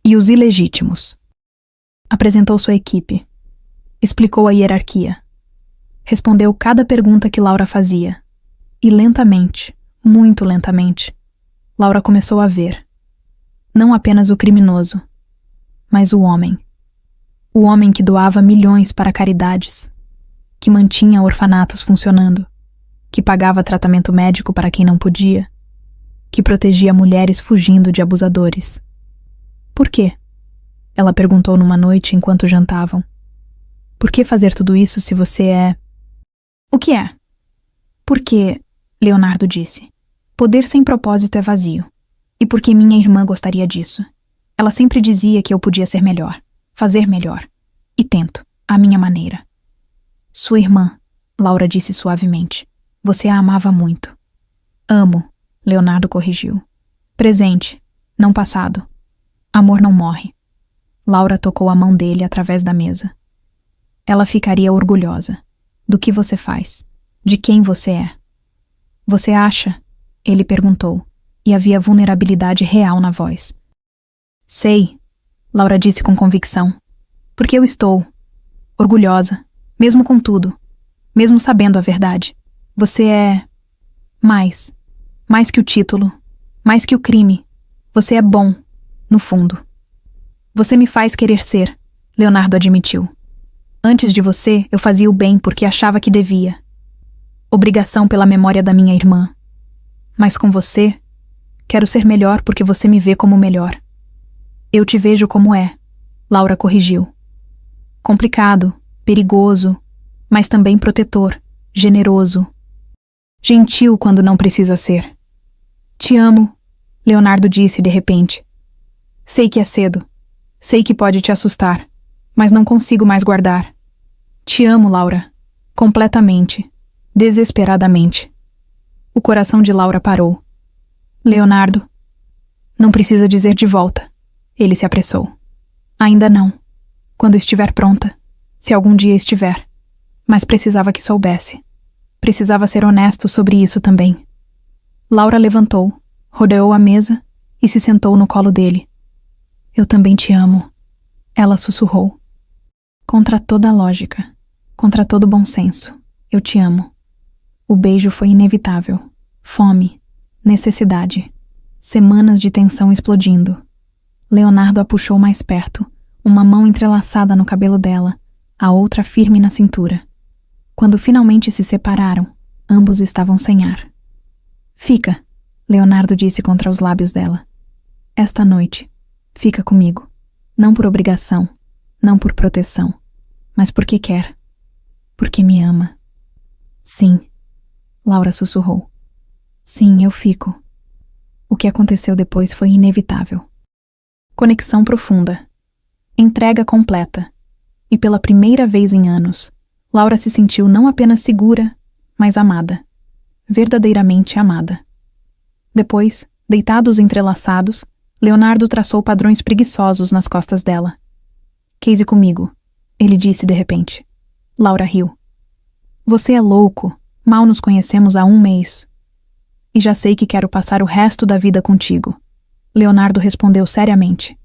Speaker 1: e os ilegítimos. Apresentou sua equipe. Explicou a hierarquia. Respondeu cada pergunta que Laura fazia. E lentamente, muito lentamente, Laura começou a ver. Não apenas o criminoso, mas o homem. O homem que doava milhões para caridades, que mantinha orfanatos funcionando, que pagava tratamento médico para quem não podia, que protegia mulheres fugindo de abusadores. Por quê? Ela perguntou numa noite enquanto jantavam. Por que fazer tudo isso se você é... O que é? Porque, Leonardo disse, poder sem propósito é vazio. E porque minha irmã gostaria disso. Ela sempre dizia que eu podia ser melhor, fazer melhor. E tento, à minha maneira. Sua irmã, Laura disse suavemente. Você a amava muito. Amo, Leonardo corrigiu. Presente, não passado. Amor não morre. Laura tocou a mão dele através da mesa. Ela ficaria orgulhosa. Do que você faz. De quem você é. Você acha? Ele perguntou. E havia vulnerabilidade real na voz. Sei, Laura disse com convicção. Porque eu estou orgulhosa, mesmo com tudo, mesmo sabendo a verdade. Você é mais que o título, mais que o crime. Você é bom, no fundo. Você me faz querer ser, Leonardo admitiu. Antes de você, eu fazia o bem porque achava que devia. Obrigação pela memória da minha irmã. Mas com você, quero ser melhor porque você me vê como melhor. Eu te vejo como é, Laura corrigiu. Complicado, perigoso, mas também protetor, generoso. Gentil quando não precisa ser. Te amo, Leonardo disse de repente. Sei que é cedo. Sei que pode te assustar. mas não consigo mais guardar. Te amo, Laura. Completamente. Desesperadamente. O coração de Laura parou. Leonardo. Não precisa dizer de volta. Ele se apressou. Ainda não. Quando estiver pronta. Se algum dia estiver. Mas precisava que soubesse. Precisava ser honesto sobre isso também. Laura levantou, rodeou a mesa e se sentou no colo dele. Eu também te amo. Ela sussurrou. Contra toda a lógica, contra todo bom senso, eu te amo. O beijo foi inevitável. Fome, necessidade, semanas de tensão explodindo. Leonardo a puxou mais perto, uma mão entrelaçada no cabelo dela, a outra firme na cintura. Quando finalmente se separaram, ambos estavam sem ar. Fica, Leonardo disse contra os lábios dela. Esta noite, fica comigo. Não por obrigação, não por proteção, mas porque quer. Porque me ama. Sim, Laura sussurrou. Sim, eu fico. O que aconteceu depois foi inevitável. Conexão profunda. Entrega completa. E pela primeira vez em anos, Laura se sentiu não apenas segura, mas amada. Verdadeiramente amada. Depois, deitados entrelaçados, Leonardo traçou padrões preguiçosos nas costas dela. Case comigo, ele disse de repente. Laura riu. Você é louco, mal nos conhecemos há 1 mês. E já sei que quero passar o resto da vida contigo. Leonardo respondeu seriamente.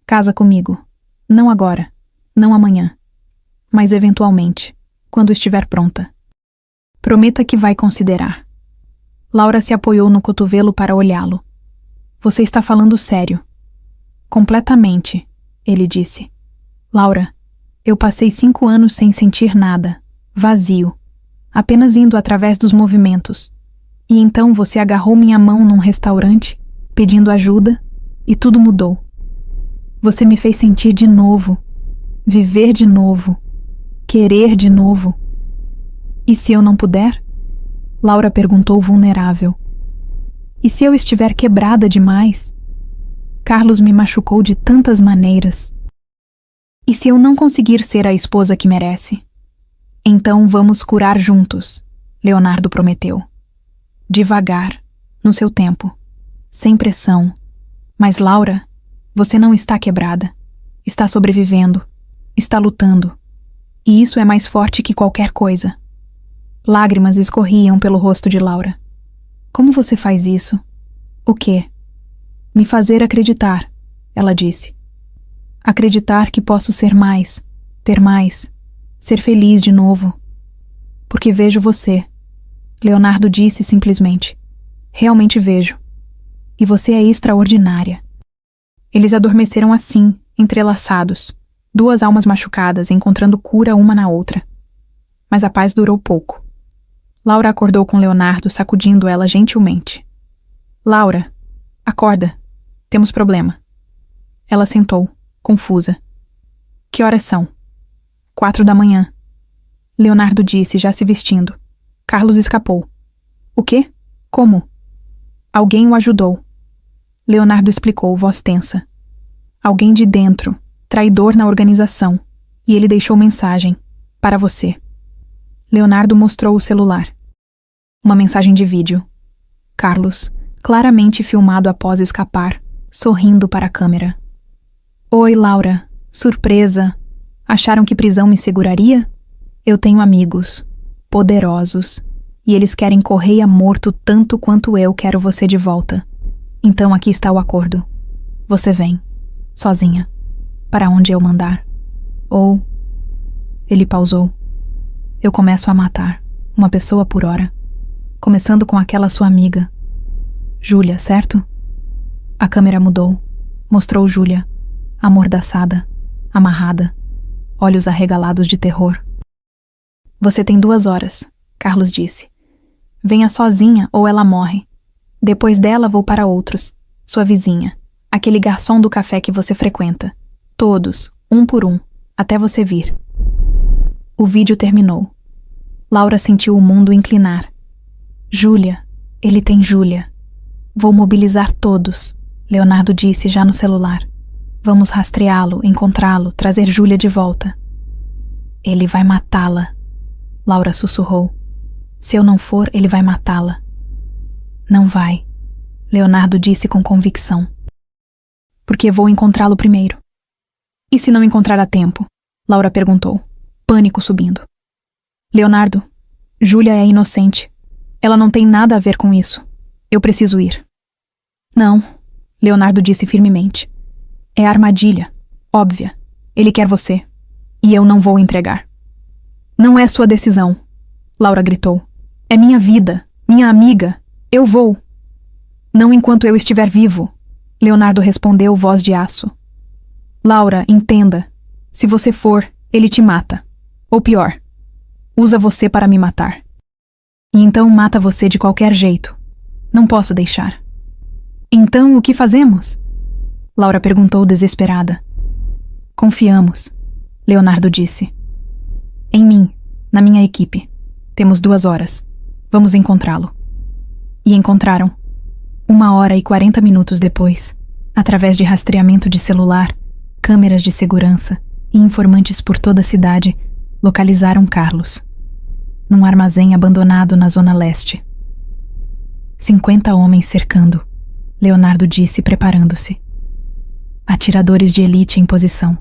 Speaker 1: Casa comigo. Não agora, não amanhã, mas eventualmente, quando estiver pronta. Prometa que vai considerar. Laura se apoiou no cotovelo para olhá-lo. Você está falando sério. Completamente, ele disse. Laura, eu passei 5 anos sem sentir nada, vazio, apenas indo através dos movimentos. E então você agarrou minha mão num restaurante, pedindo ajuda, e tudo mudou. Você me fez sentir de novo, viver de novo, querer de novo. E se eu não puder? Laura perguntou vulnerável. E se eu estiver quebrada demais? Carlos me machucou de tantas maneiras. E se eu não conseguir ser a esposa que merece? Então vamos curar juntos, Leonardo prometeu. Devagar, no seu tempo, sem pressão. Mas Laura, você não está quebrada. Está sobrevivendo. Está lutando. E isso é mais forte que qualquer coisa. Lágrimas escorriam pelo rosto de Laura. Como você faz isso? O quê? Me fazer acreditar, ela disse. Acreditar que posso ser mais, ter mais, ser feliz de novo. Porque vejo você. Leonardo disse simplesmente. Realmente vejo. E você é extraordinária. Eles adormeceram assim, entrelaçados, 2 almas machucadas, encontrando cura uma na outra. Mas a paz durou pouco. Laura acordou com Leonardo, sacudindo ela gentilmente. Laura, acorda. Temos problema. Ela sentou, confusa. Que horas são? 4 da manhã. Leonardo disse, já se vestindo. Carlos escapou. O quê? Como? Alguém o ajudou. Leonardo explicou, voz tensa. Alguém de dentro, traidor na organização. E ele deixou mensagem. Para você. Leonardo mostrou o celular. Uma mensagem de vídeo. Carlos, claramente filmado após escapar, sorrindo para a câmera. Oi, Laura. Surpresa. Acharam que prisão me seguraria? Eu tenho amigos. Poderosos. E eles querem Correia morto tanto quanto eu quero você de volta. Então aqui está o acordo. Você vem. Sozinha. Para onde eu mandar. Ou... Ele pausou. Eu começo a matar. Uma pessoa por hora. Começando com aquela sua amiga. Júlia, certo? A câmera mudou. Mostrou Júlia. Amordaçada. Amarrada. Olhos arregalados de terror. Você tem 2 horas, Carlos disse. Venha sozinha ou ela morre. Depois dela vou para outros. Sua vizinha. Aquele garçom do café que você frequenta. Todos, um por um, até você vir. O vídeo terminou. Laura sentiu o mundo inclinar. Júlia, ele tem Júlia. Vou mobilizar todos, Leonardo disse já no celular. Vamos rastreá-lo, encontrá-lo, trazer Júlia de volta. Ele vai matá-la, Laura sussurrou. Se eu não for, ele vai matá-la. Não vai, Leonardo disse com convicção. Porque vou encontrá-lo primeiro. E se não encontrar a tempo? Laura perguntou, pânico subindo. Leonardo, Júlia é inocente. Ela não tem nada a ver com isso. Eu preciso ir. Não, Leonardo disse firmemente. É armadilha, óbvia. Ele quer você. E eu não vou entregar. Não é sua decisão, Laura gritou. É minha vida, minha amiga. Eu vou. Não enquanto eu estiver vivo, Leonardo respondeu, voz de aço. Laura, entenda. Se você for, ele te mata. Ou pior, usa você para me matar. E então mata você de qualquer jeito. Não posso deixar. Então, o que fazemos? Laura perguntou desesperada. Confiamos, Leonardo disse. Em mim, na minha equipe. Temos 2 horas. Vamos encontrá-lo. E encontraram. 1h40 depois, através de rastreamento de celular, câmeras de segurança e informantes por toda a cidade, localizaram Carlos. Num armazém abandonado na zona leste. 50 homens cercando, Leonardo disse preparando-se. Atiradores de elite em posição.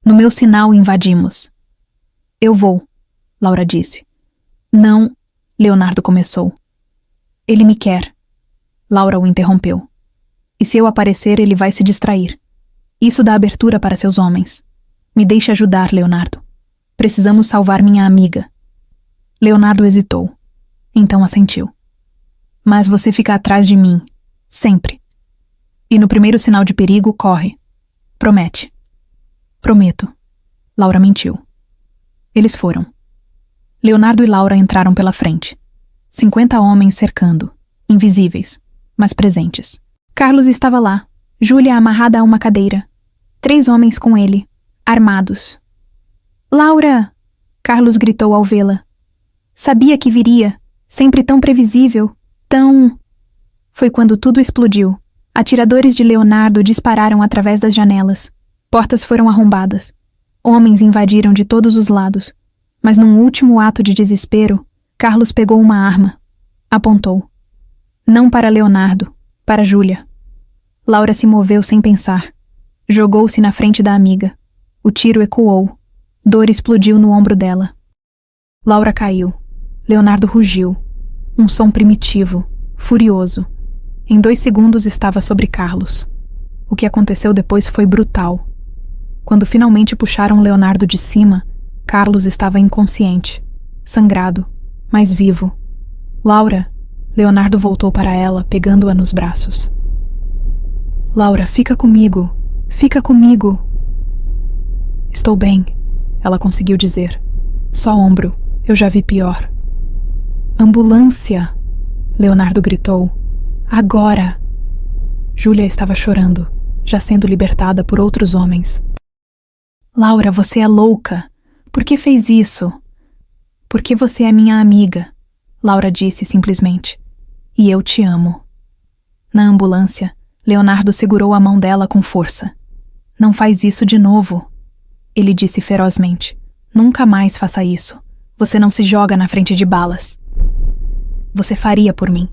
Speaker 1: No meu sinal invadimos. Eu vou, Laura disse. Não, Leonardo começou. Ele me quer. Laura o interrompeu. E se eu aparecer, ele vai se distrair. Isso dá abertura para seus homens. Me deixe ajudar, Leonardo. Precisamos salvar minha amiga. Leonardo hesitou. Então assentiu. Mas você fica atrás de mim. Sempre. E no primeiro sinal de perigo, corre. Promete. Prometo. Laura mentiu. Eles foram. Leonardo e Laura entraram pela frente. 50 homens cercando, invisíveis, mas presentes. Carlos estava lá, Júlia amarrada a uma cadeira. 3 homens com ele, armados. Laura! Carlos gritou ao vê-la. Sabia que viria, sempre tão previsível, tão... Foi quando tudo explodiu. Atiradores de Leonardo dispararam através das janelas. Portas foram arrombadas. Homens invadiram de todos os lados. Mas num último ato de desespero, Carlos pegou uma arma. Apontou. Não para Leonardo, para Júlia. Laura se moveu sem pensar. Jogou-se na frente da amiga. O tiro ecoou. Dor explodiu no ombro dela. Laura caiu. Leonardo rugiu. Um som primitivo, furioso. Em 2 segundos estava sobre Carlos. O que aconteceu depois foi brutal. Quando finalmente puxaram Leonardo de cima, Carlos estava inconsciente, sangrado, mas vivo. Laura, Leonardo voltou para ela, pegando-a nos braços. Laura, fica comigo. Fica comigo. Estou bem, ela conseguiu dizer. Só ombro, eu já vi pior. Ambulância! Leonardo gritou. Agora! Júlia estava chorando, já sendo libertada por outros homens. Laura, você é louca. Por que fez isso? Porque você é minha amiga, Laura disse simplesmente. E eu te amo. Na ambulância, Leonardo segurou a mão dela com força. Não faz isso de novo, ele disse ferozmente. Nunca mais faça isso. Você não se joga na frente de balas. Você faria por mim,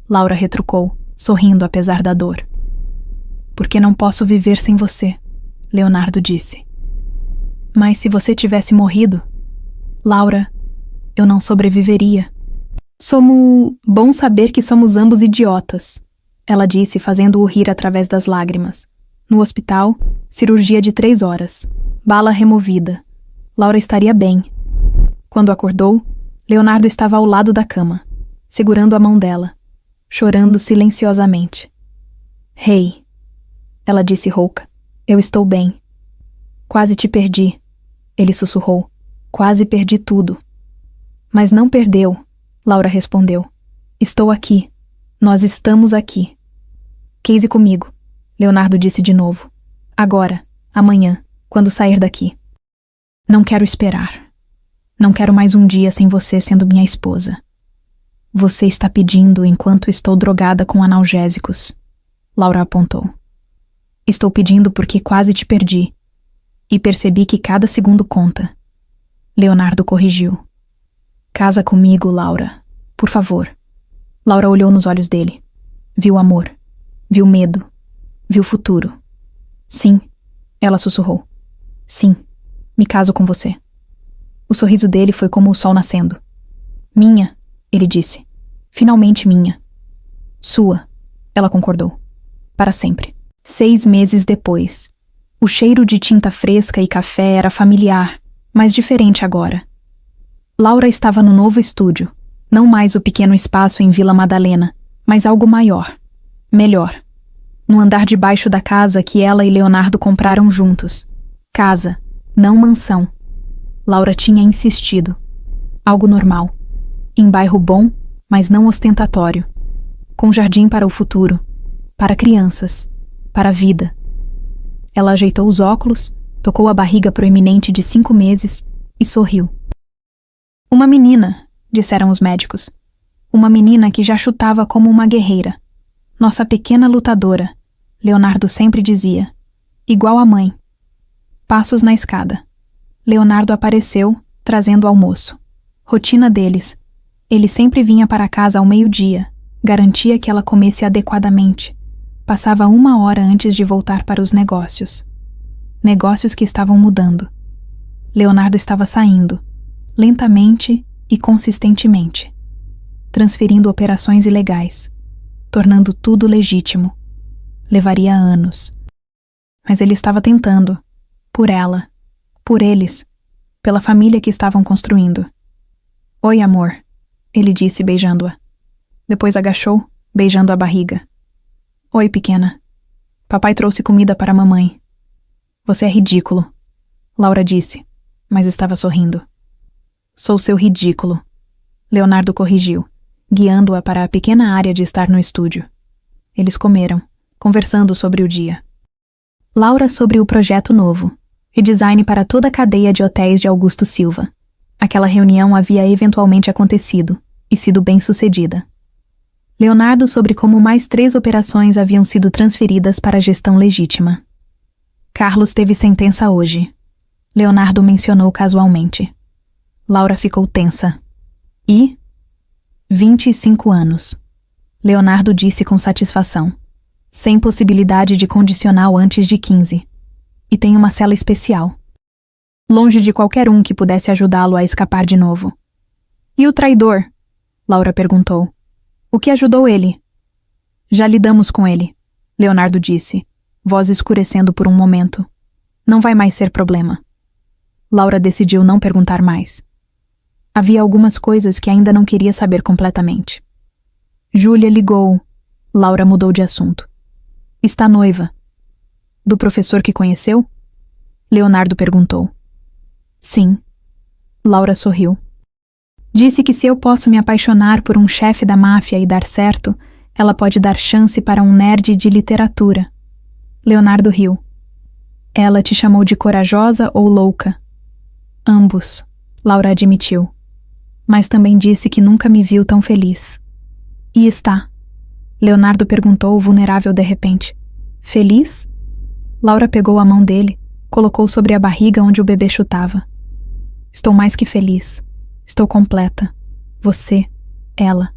Speaker 1: Laura retrucou, sorrindo apesar da dor. Porque não posso viver sem você, Leonardo disse. Mas se você tivesse morrido, Laura, eu não sobreviveria. Bom saber que somos ambos idiotas, ela disse, fazendo-o rir através das lágrimas. No hospital, cirurgia de 3 horas. Bala removida. Laura estaria bem. Quando acordou, Leonardo estava ao lado da cama, segurando a mão dela, chorando silenciosamente. Hey, ela disse rouca, eu estou bem. Quase te perdi, ele sussurrou. Quase perdi tudo. Mas não perdeu, Laura respondeu. Estou aqui. Nós estamos aqui. Case comigo, Leonardo disse de novo. Agora, amanhã, quando sair daqui. Não quero esperar. Não quero mais um dia sem você sendo minha esposa. Você está pedindo enquanto estou drogada com analgésicos, Laura apontou. Estou pedindo porque quase te perdi. E percebi que cada segundo conta. Leonardo corrigiu. Casa comigo, Laura. Por favor. Laura olhou nos olhos dele. Viu amor. Viu medo. Viu futuro. Sim, ela sussurrou. Sim, me caso com você. O sorriso dele foi como o sol nascendo. Minha, ele disse. Finalmente minha. Sua, ela concordou. Para sempre. 6 meses depois. O cheiro de tinta fresca e café era familiar, mas diferente agora. Laura estava no novo estúdio, não mais o pequeno espaço em Vila Madalena, mas algo maior, melhor. No andar de baixo da casa que ela e Leonardo compraram juntos. Casa, não mansão. Laura tinha insistido. Algo normal. Em bairro bom, mas não ostentatório. Com jardim para o futuro. Para crianças. Para a vida. Ela ajeitou os óculos, tocou a barriga proeminente de 5 meses e sorriu. Uma menina, disseram os médicos. Uma menina que já chutava como uma guerreira. Nossa pequena lutadora, Leonardo sempre dizia. Igual a mãe. Passos na escada. Leonardo apareceu, trazendo almoço. Rotina deles. Ele sempre vinha para casa ao meio-dia, garantia que ela comesse adequadamente. Passava 1 hora antes de voltar para os negócios. Negócios que estavam mudando. Leonardo estava saindo, lentamente e consistentemente, transferindo operações ilegais, tornando tudo legítimo. Levaria anos. Mas ele estava tentando. Por ela. Por eles. Pela família que estavam construindo. Oi, amor, ele disse beijando-a. Depois agachou, beijando a barriga. Oi, pequena. Papai trouxe comida para a mamãe. Você é ridículo, Laura disse, mas estava sorrindo. Sou seu ridículo, Leonardo corrigiu, guiando-a para a pequena área de estar no estúdio. Eles comeram, conversando sobre o dia. Laura sobre o projeto novo, redesign para toda a cadeia de hotéis de Augusto Silva. Aquela reunião havia eventualmente acontecido e sido bem-sucedida. Leonardo sobre como mais 3 operações haviam sido transferidas para a gestão legítima. Carlos teve sentença hoje. Leonardo mencionou casualmente. Laura ficou tensa. E? 25 anos. Leonardo disse com satisfação. Sem possibilidade de condicional antes de 15. E tem uma cela especial. Longe de qualquer um que pudesse ajudá-lo a escapar de novo. E o traidor? Laura perguntou. O que ajudou ele? Já lidamos com ele, Leonardo disse, voz escurecendo por um momento. Não vai mais ser problema. Laura decidiu não perguntar mais. Havia algumas coisas que ainda não queria saber completamente. Júlia ligou. Laura mudou de assunto. Está noiva. Do professor que conheceu? Leonardo perguntou. Sim. Laura sorriu. Disse que se eu posso me apaixonar por um chefe da máfia e dar certo, ela pode dar chance para um nerd de literatura. Leonardo riu. Ela te chamou de corajosa ou louca? Ambos, Laura admitiu. Mas também disse que nunca me viu tão feliz. E está? Leonardo perguntou, vulnerável de repente. Feliz? Laura pegou a mão dele, colocou sobre a barriga onde o bebê chutava. Estou mais que feliz. Estou completa. Você, ela,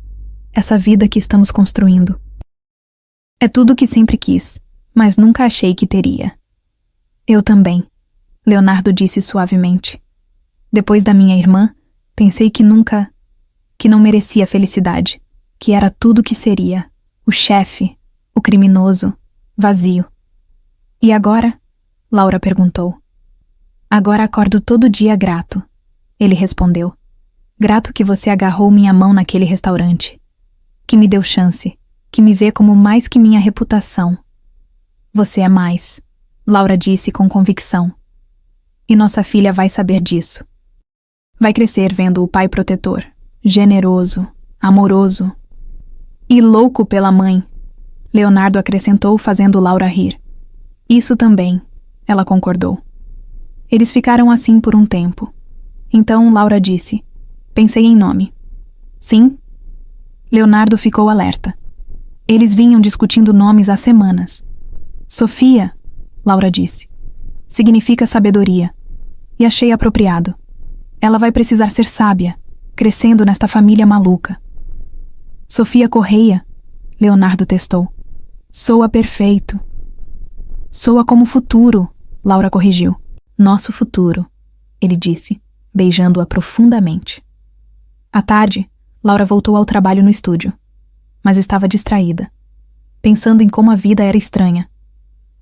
Speaker 1: essa vida que estamos construindo. É tudo o que sempre quis, mas nunca achei que teria. Eu também, Leonardo disse suavemente. Depois da minha irmã, pensei que não merecia felicidade, que era tudo o que seria, o chefe, o criminoso, vazio. E agora? Laura perguntou. Agora acordo todo dia grato, ele respondeu. Grato que você agarrou minha mão naquele restaurante. Que me deu chance, que me vê como mais que minha reputação. Você é mais, Laura disse com convicção. E nossa filha vai saber disso. Vai crescer vendo o pai protetor, generoso, amoroso. E louco pela mãe, Leonardo acrescentou fazendo Laura rir. Isso também, ela concordou. Eles ficaram assim por um tempo. Então Laura disse, pensei em nome. Sim? Leonardo ficou alerta. Eles vinham discutindo nomes há semanas. Sofia, Laura disse. Significa sabedoria. E achei apropriado. Ela vai precisar ser sábia, crescendo nesta família maluca. Sofia Correia, Leonardo testou. Soa perfeito. Soa como futuro, Laura corrigiu. Nosso futuro, ele disse, beijando-a profundamente. À tarde, Laura voltou ao trabalho no estúdio, mas estava distraída, pensando em como a vida era estranha.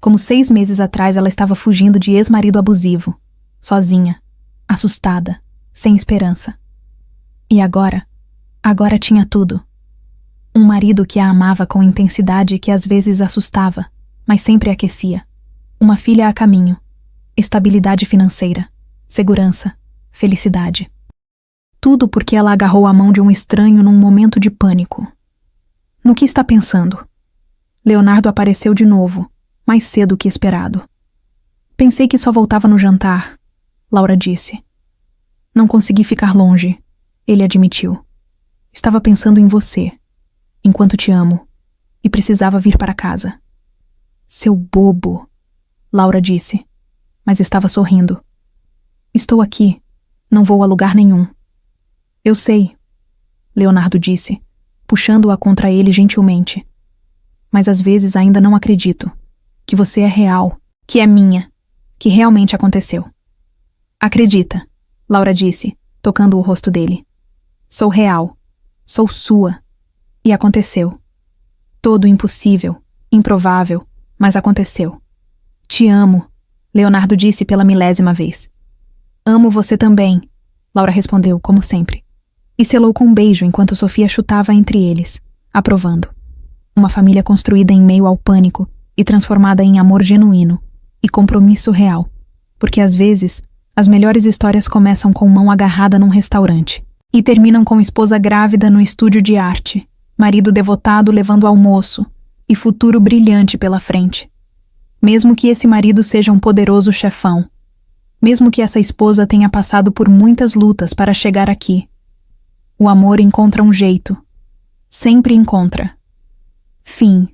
Speaker 1: Como 6 meses atrás ela estava fugindo de ex-marido abusivo, sozinha, assustada, sem esperança. E agora tinha tudo. Um marido que a amava com intensidade que às vezes assustava, mas sempre aquecia. Uma filha a caminho. Estabilidade financeira, segurança, felicidade. Tudo porque ela agarrou a mão de um estranho num momento de pânico. No que está pensando? Leonardo apareceu de novo, mais cedo que esperado. Pensei que só voltava no jantar, Laura disse. Não consegui ficar longe, ele admitiu. Estava pensando em você, enquanto te amo, e precisava vir para casa. Seu bobo, Laura disse, mas estava sorrindo. Estou aqui, não vou a lugar nenhum. Eu sei, Leonardo disse, puxando-a contra ele gentilmente. Mas às vezes ainda não acredito. Que você é real, que é minha, que realmente aconteceu. Acredita, Laura disse, tocando o rosto dele. Sou real, sou sua. E aconteceu. Todo impossível, improvável, mas aconteceu. Te amo, Leonardo disse pela 1000ª vez. Amo você também, Laura respondeu, como sempre. E selou com um beijo enquanto Sofia chutava entre eles, aprovando. Uma família construída em meio ao pânico e transformada em amor genuíno e compromisso real. Porque às vezes, as melhores histórias começam com mão agarrada num restaurante e terminam com esposa grávida no estúdio de arte, marido devotado levando almoço e futuro brilhante pela frente. Mesmo que esse marido seja um poderoso chefão, mesmo que essa esposa tenha passado por muitas lutas para chegar aqui, o amor encontra um jeito. Sempre encontra. Fim.